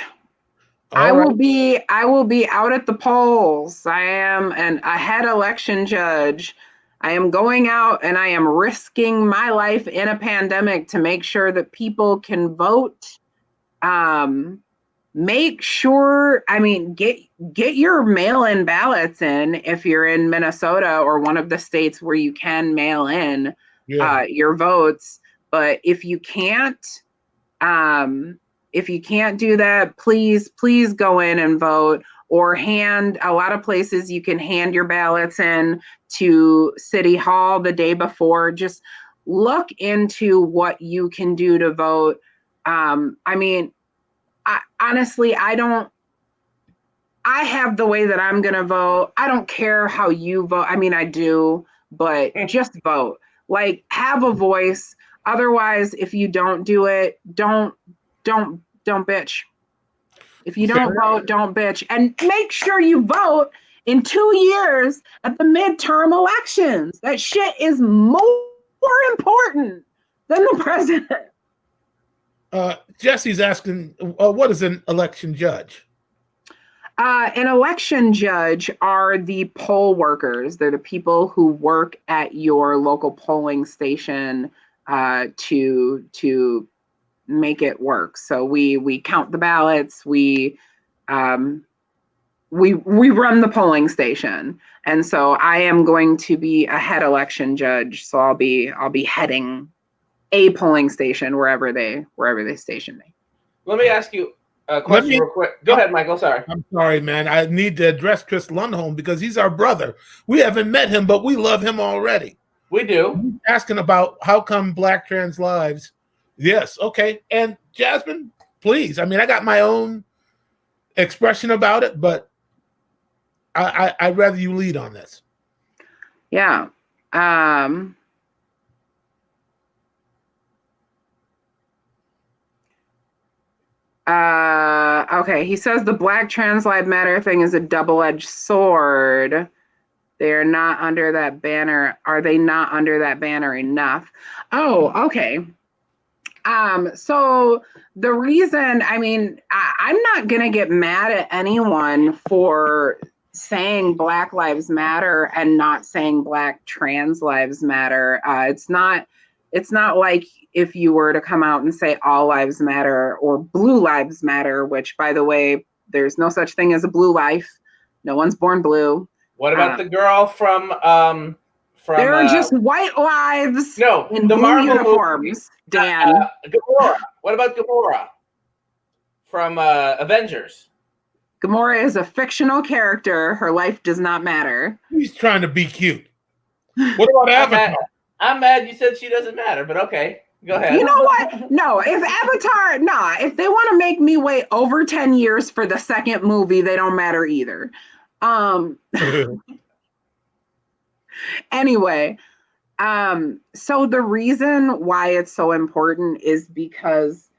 I will be out at the polls. I am a head election judge. I am going out and I am risking my life in a pandemic to make sure that people can vote. Make sure, get your mail-in ballots in if you're in Minnesota or one of the states where you can mail in your votes. But if you can't do that, please go in and vote, or a lot of places you can hand your ballots in to City Hall the day before. Just look into what you can do to vote. Honestly, I have the way that I'm going to vote. I don't care how you vote. I do, but just vote. Like, have a voice. Otherwise, if you don't do it, don't bitch. If you don't vote, don't bitch. And make sure you vote in 2 years at the midterm elections. That shit is more important than the president. Jesse's asking, what is an election judge? An election judge are the poll workers. They're the people who work at your local polling station to make it work. So we count the ballots, we run the polling station. And so I am going to be a head election judge. So I'll be heading a polling station wherever they station me. Let me ask you a question real quick. Go ahead, Michael. Sorry. I'm sorry, man. I need to address Chris Lundholm because he's our brother. We haven't met him, but we love him already. We do. He's asking about how come Black trans lives. Yes, okay. And Jazmin, please. I mean, I got my own expression about it, but I'd rather you lead on this. Yeah. Okay, he says the Black Trans Lives Matter thing is a double-edged sword. They are not under that banner. Are they not under that banner enough? Oh, okay. So the reason, I mean, I'm not gonna get mad at anyone for saying Black Lives Matter and not saying Black Trans Lives Matter. It's not like if you were to come out and say all lives matter or blue lives matter, which, by the way, there's no such thing as a blue life. No one's born blue. What about the girl from there are just white lives in the blue Marvel uniforms, movie, Dan. Gamora. What about Gamora from Avengers? Gamora is a fictional character. Her life does not matter. He's trying to be cute. What about Avatar? I'm mad you said she doesn't matter, but okay. Go ahead. You know what? No, if they want to make me wait over 10 years for the second movie, they don't matter either. Anyway, so the reason why it's so important is because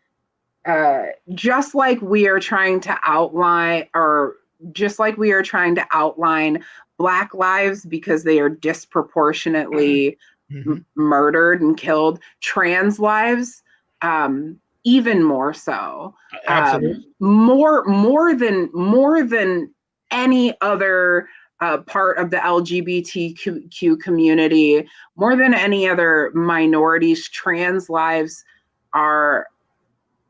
just like we are trying to outline Black lives because they are disproportionately murdered and killed, trans lives even more so. Absolutely. More than any other part of the LGBTQ community, more than any other minorities, trans lives are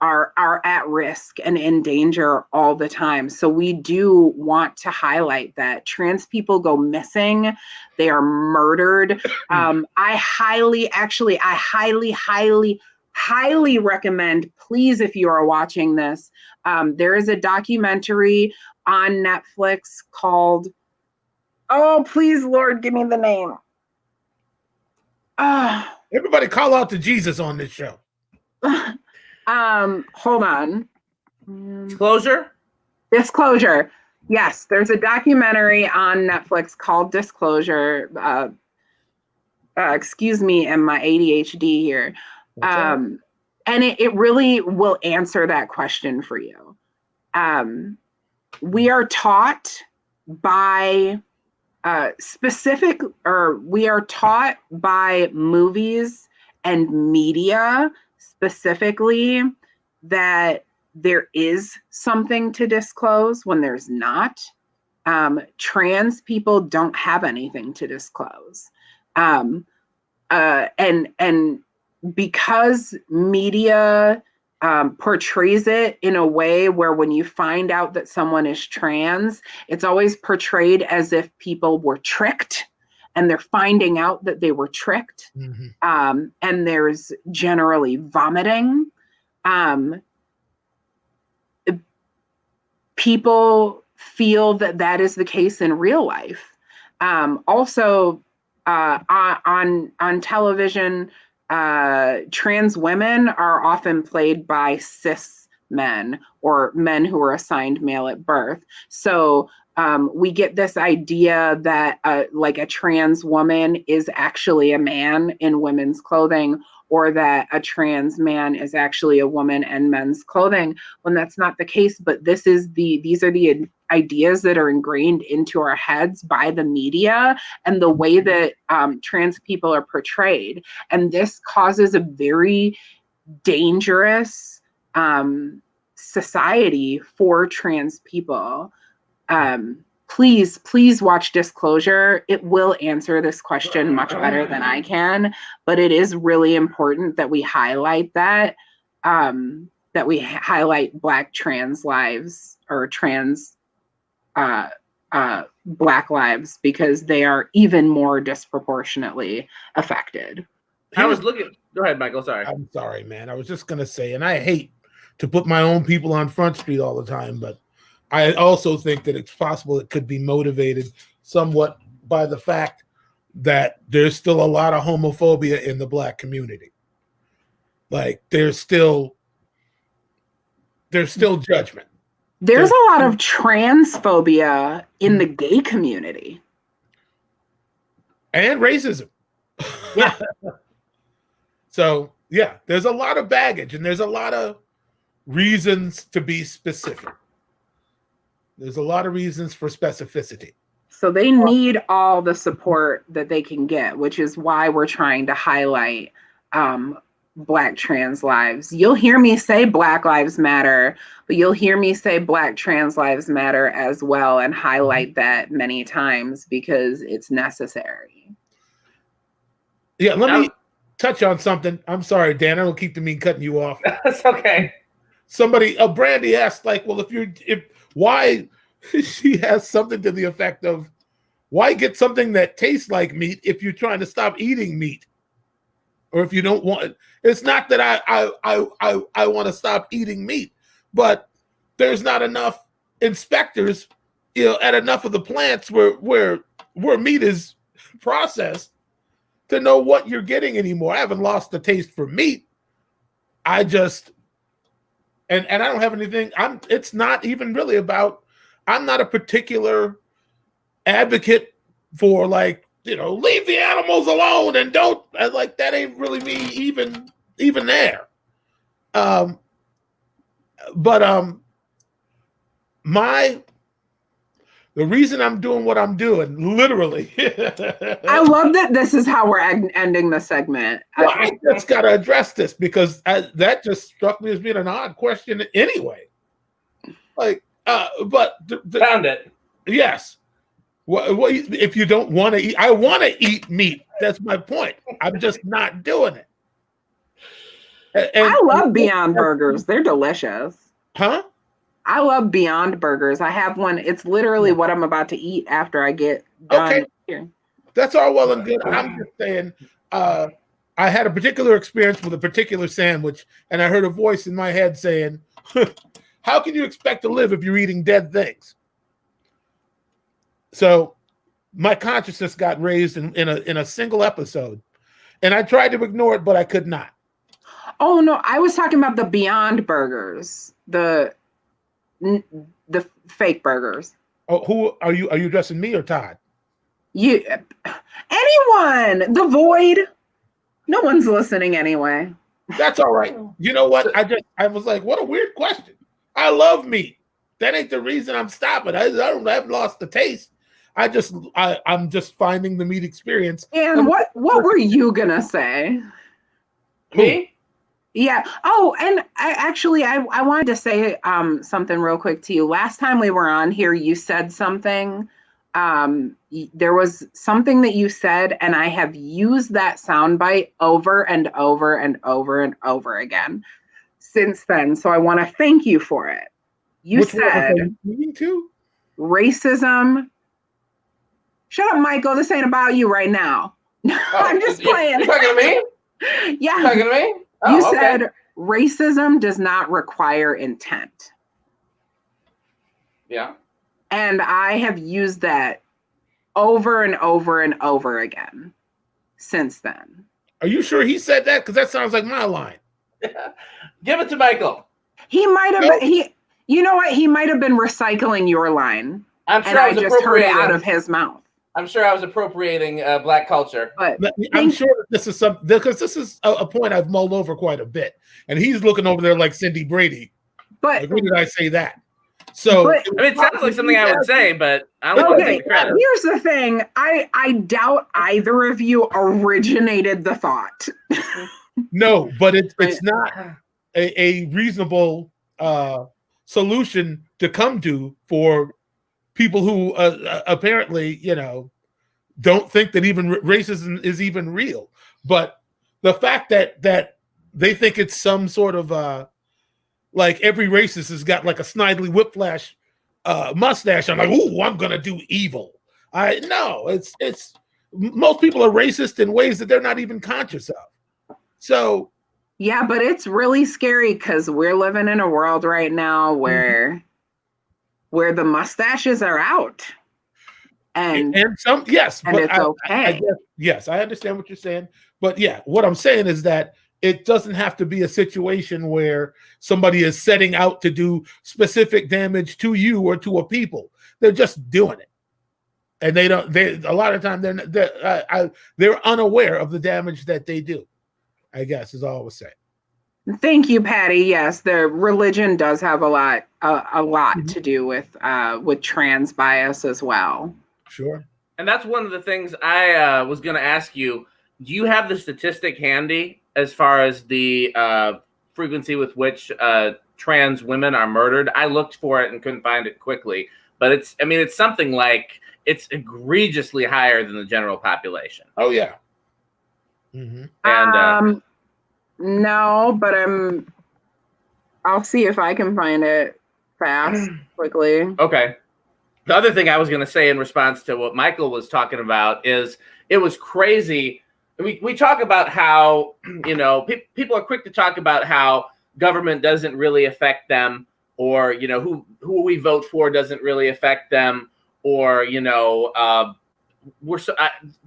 at risk and in danger all the time. So we do want to highlight that trans people go missing. They are murdered. I highly recommend, please, if you are watching this, there is a documentary on Netflix called, oh, please, Lord, give me the name. Everybody call out to Jesus on this show. Hold on. Disclosure. Yes, there's a documentary on Netflix called Disclosure. Excuse me and my ADHD here. And it really will answer that question for you. We are taught by movies and media specifically that there is something to disclose when there's not. Trans people don't have anything to disclose. And because media portrays it in a way where when you find out that someone is trans, it's always portrayed as if people were tricked and they're finding out that they were tricked. And there's generally vomiting. People feel that is the case in real life. Also, on television, trans women are often played by cis men or men who are assigned male at birth. So we get this idea that like a trans woman is actually a man in women's clothing, or that a trans man is actually a woman in men's clothing, when that's not the case. But these are the ideas that are ingrained into our heads by the media and the way that trans people are portrayed. And this causes a very dangerous society for trans people. Please watch Disclosure. It will answer this question much better than I can, but it is really important that we highlight that that we highlight Black trans lives or trans Black lives because they are even more disproportionately affected. I was looking. Go ahead, Michael. Sorry. I'm sorry, man. I was just going to say, and I hate to put my own people on Front Street all the time, but I also think that it's possible it could be motivated somewhat by the fact that there's still a lot of homophobia in the Black community. Like there's still judgment. There's a lot of transphobia in the gay community. And racism. Yeah. So, yeah, there's a lot of baggage and there's a lot of reasons to be specific. There's a lot of reasons for specificity. So they need all the support that they can get, which is why we're trying to highlight Black trans lives. You'll hear me say Black Lives Matter, but you'll hear me say Black trans lives matter as well and highlight that many times because it's necessary. Yeah, let me touch on something. I'm sorry, Dan, I don't keep the mean cutting you off. That's okay. Somebody, Brandy asked, like, well, why she has something to the effect of, why get something that tastes like meat if you're trying to stop eating meat? Or if you don't want, it's not that I want to stop eating meat, but there's not enough inspectors, at enough of the plants where meat is processed to know what you're getting anymore. I haven't lost the taste for meat. I just, and I don't have anything. It's not even really about, I'm not a particular advocate for leave the animals alone and don't, that ain't really me even there. The reason I'm doing what I'm doing, literally. I love that this is how we're ending the segment. Well, I just got to address this because that just struck me as being an odd question anyway. Found it. Yes. What if you don't want to eat? I want to eat meat. That's my point. I'm just not doing it. And I love Beyond Burgers. They're delicious. Huh? I love Beyond Burgers. I have one. It's literally what I'm about to eat after I get done. Okay. Here. That's all well and good. I'm just saying, I had a particular experience with a particular sandwich, and I heard a voice in my head saying, how can you expect to live if you're eating dead things? So my consciousness got raised in a single episode, and I tried to ignore it, but I could not. Oh, no. I was talking about the Beyond Burgers, the fake burgers. Oh, who are you? Are you addressing me or Todd? You, anyone, the void. No one's listening anyway. That's all right. You know what? I was like, what a weird question. I love meat. That ain't the reason I'm stopping. I haven't lost the taste. I'm just finding the meat experience. And what were you gonna say? Me? Yeah. Oh, and I wanted to say something real quick to you. Last time we were on here, you said something. There was something that you said, and I have used that soundbite over and over and over and over again since then. So I want to thank you for it. You Which said racism. Shut up, Michael. This ain't about you right now. I'm just playing. You talking to me? Yeah. You talking to me? You said racism does not require intent. Yeah. And I have used that over and over and over again since then. Are you sure he said that? Because that sounds like my line. Give it to Michael. He might have you know what? He might have been recycling your line. I'm sure and I I was just heard it appropriating out of his mouth. I'm sure I was appropriating Black culture. But I'm sure this is because this is a point I've mulled over quite a bit. And he's looking over there like Cindy Brady. But when did I say that? So I mean, it sounds like something I would say, but I don't want to take the credit. Here's the thing. I doubt either of you originated the thought. No, but it's not a reasonable solution to come to for people who apparently, don't think that even racism is even real. But the fact that they think it's some sort of like every racist has got like a Snidely Whiplash mustache. I'm like, ooh, I'm gonna do evil. No, it's most people are racist in ways that they're not even conscious of. So yeah, but it's really scary because we're living in a world right now where the mustaches are out. And some, yes, and but it's okay. Yes, I understand what you're saying. But yeah, what I'm saying is that it doesn't have to be a situation where somebody is setting out to do specific damage to you or to a people. They're just doing it. And a lot of time they're unaware of the damage that they do, I guess is all I was saying. Thank you, Patty. Yes, the religion does have a lot to do with trans bias as well. Sure. And that's one of the things I was going to ask you. Do you have the statistic handy as far as the frequency with which trans women are murdered? I looked for it and couldn't find it quickly, but it's something like it's egregiously higher than the general population. Oh yeah. And no, but I'll see if I can find it quickly. Okay. The other thing I was going to say in response to what Michael was talking about is it was crazy. We talk about how, people are quick to talk about how government doesn't really affect them, or, who we vote for doesn't really affect them, or, we're so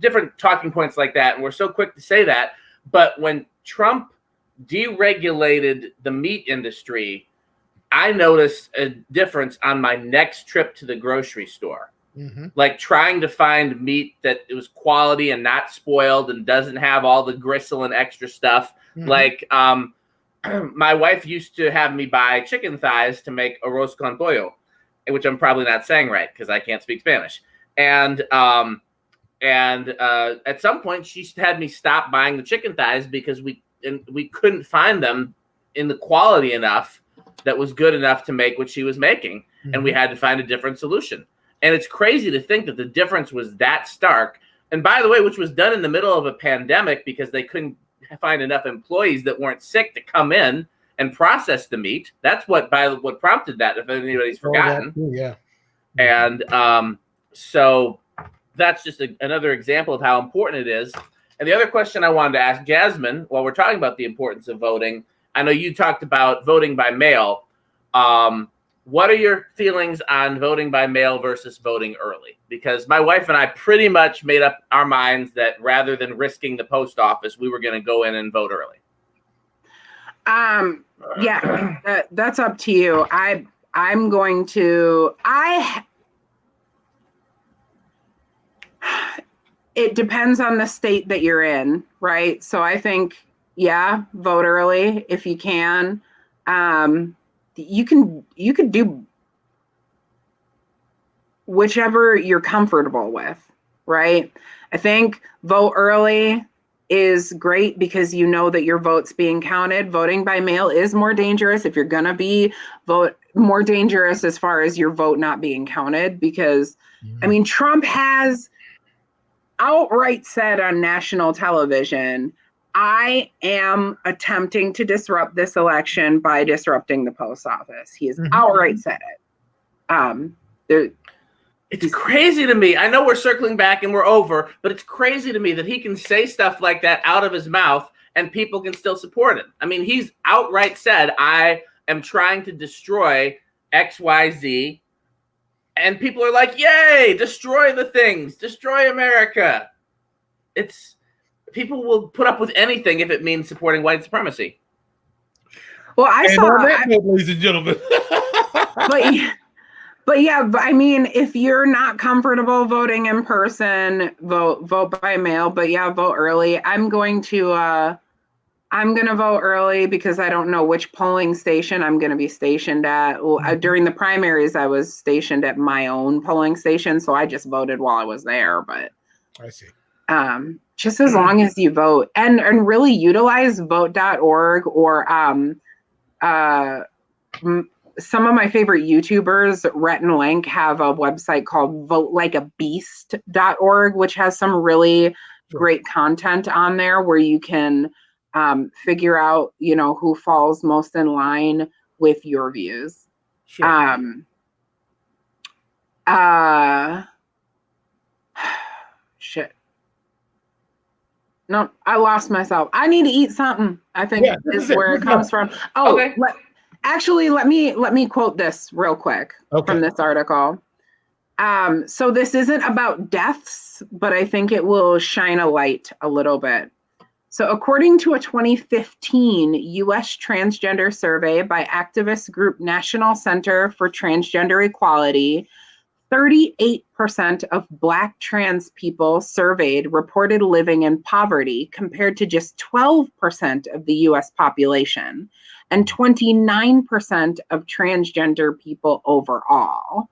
different talking points like that. And we're so quick to say that. But when Trump deregulated the meat industry, I noticed a difference on my next trip to the grocery store. Like trying to find meat that it was quality and not spoiled and doesn't have all the gristle and extra stuff. Like my wife used to have me buy chicken thighs to make arroz con pollo, which I'm probably not saying right because I can't speak Spanish. And at some point she had me stop buying the chicken thighs because we couldn't find them in the quality enough that was good enough to make what she was making. And we had to find a different solution. And it's crazy to think that the difference was that stark. And by the way, which was done in the middle of a pandemic because they couldn't find enough employees that weren't sick to come in and process the meat. That's what prompted that, if anybody's forgotten. Yeah. And so that's just another example of how important it is. And the other question I wanted to ask Jazmin, while we're talking about the importance of voting, I know you talked about voting by mail. What are your feelings on voting by mail versus voting early? Because my wife and I pretty much made up our minds that rather than risking the post office, we were going to go in and vote early. Yeah, that's up to you. I'm going to. It depends on the state that you're in, right? So I think, yeah, vote early if you can. You could do whichever you're comfortable with, right? I think vote early is great because you know that your vote's being counted. Voting by mail is more dangerous if you're gonna more dangerous as far as your vote not being counted, because I mean, Trump has outright said on national television, I am attempting to disrupt this election by disrupting the post office. He has outright said it. It's crazy to me. I know we're circling back and we're over, but it's crazy to me that he can say stuff like that out of his mouth and people can still support him. I mean, he's outright said, I am trying to destroy XYZ. And people are like, yay, destroy the things, destroy America. People will put up with anything if it means supporting white supremacy. Well, ladies and gentlemen. But yeah, I mean, if you're not comfortable voting in person, vote by mail. But yeah, vote early. I'm going to vote early because I don't know which polling station I'm going to be stationed at. During the primaries, I was stationed at my own polling station, so I just voted while I was there. But I see. Just as long as you vote and really utilize vote.org or some of my favorite YouTubers, Rhett and Link, have a website called votelikeabeast.org, which has some really great content on there where you can figure out, who falls most in line with your views. Sure. Shit. No, I lost myself. I need to eat something, I think is where it comes from. Oh, Okay. let me quote this real quick from this article. So this isn't about deaths, but I think it will shine a light a little bit. So according to a 2015 U.S. transgender survey by activist group National Center for Transgender Equality, 38% of Black trans people surveyed reported living in poverty, compared to just 12% of the U.S. population and 29% of transgender people overall.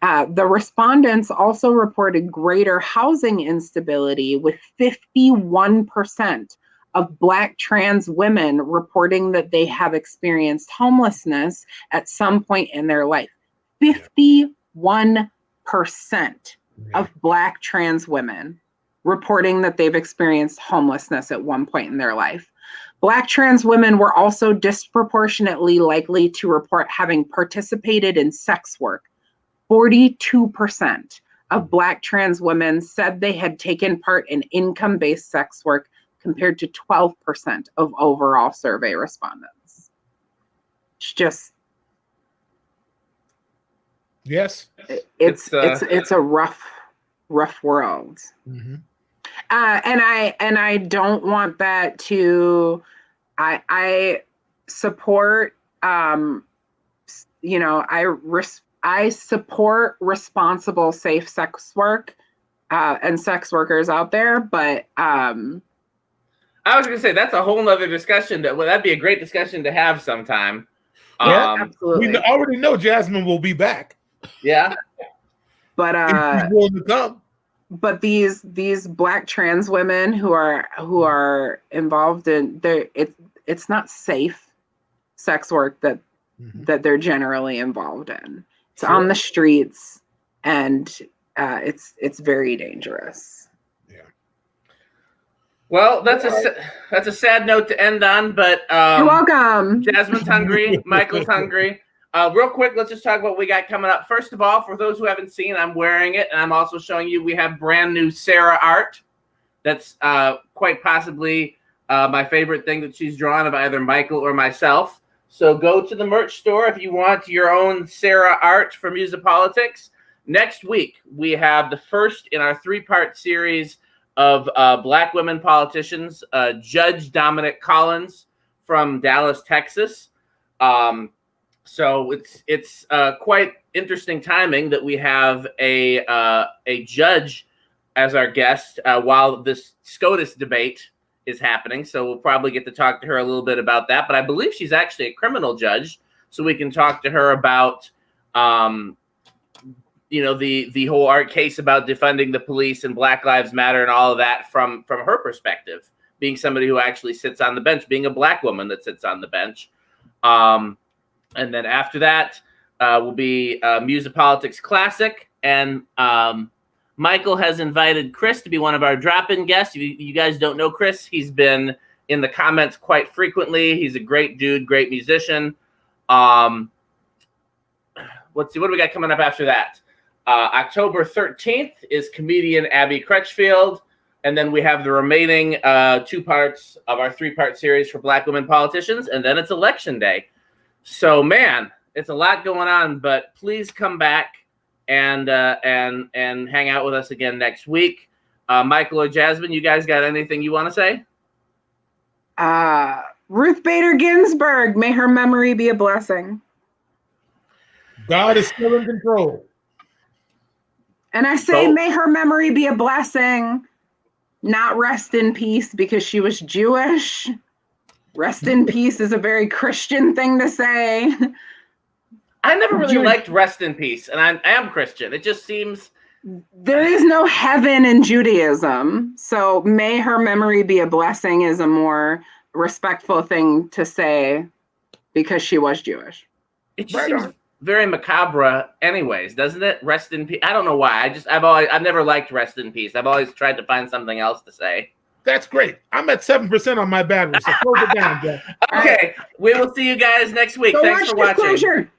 The respondents also reported greater housing instability, with 51% of Black trans women reporting that they have experienced homelessness at some point in their life. 51% of Black trans women reporting that they've experienced homelessness at one point in their life. Black trans women were also disproportionately likely to report having participated in sex work. 42% of Black trans women said they had taken part in income-based sex work, compared to 12% of overall survey respondents. It's just, yes, it's a rough world. Mm-hmm. And I don't want that to. I support. I support responsible, safe sex work and sex workers out there, but I was going to say that's a whole nother discussion. That'd be a great discussion to have sometime. Yeah, absolutely. We already know Jazmin will be back. Yeah, but he's willing to come. But these Black trans women who are involved in it's not safe sex work that they're generally involved in. It's on the streets, and it's very dangerous. Well, that's a sad note to end on, but you're welcome. Jazmin's hungry, Michael's hungry. Real quick, let's just talk about what we got coming up. First of all, for those who haven't seen, I'm wearing it, and I'm also showing you we have brand new Sarah art. That's quite possibly my favorite thing that she's drawn of either Michael or myself. So go to the merch store if you want your own Sarah art for Musipolitics. Next week, we have the first in our 3-part series of Black women politicians, Judge Dominic Collins from Dallas, Texas. So it's quite interesting timing that we have a judge as our guest while this SCOTUS debate is happening. So we'll probably get to talk to her a little bit about that. But I believe she's actually a criminal judge, so we can talk to her about the whole art case about defunding the police and Black Lives Matter and all of that from her perspective, being somebody who actually sits on the bench, being a Black woman that sits on the bench. And then after that will be Musipolitics Classic. And Michael has invited Chris to be one of our drop-in guests. If you guys don't know Chris, he's been in the comments quite frequently. He's a great dude, great musician. Let's see, what do we got coming up after that? October 13th is comedian Abby Crutchfield. And then we have the remaining 2 parts of our 3-part series for Black women politicians. And then it's election day. So, man, it's a lot going on. But please come back and hang out with us again next week. Michael or Jazmin, you guys got anything you want to say? Ruth Bader Ginsburg, may her memory be a blessing. God is still in control. And I say, may her memory be a blessing, not rest in peace because she was Jewish. Rest in peace is a very Christian thing to say. I never really liked rest in peace, and I am Christian. It just seems... There is no heaven in Judaism, so may her memory be a blessing is a more respectful thing to say because she was Jewish. It just seems very macabre anyways, doesn't it? Rest in peace. I don't know why. I've never liked rest in peace. I've always tried to find something else to say. That's great. I'm at 7% on my battery, so close it down, Jeff. Okay, we will see you guys next week. So Thanks for watching. Disclosure.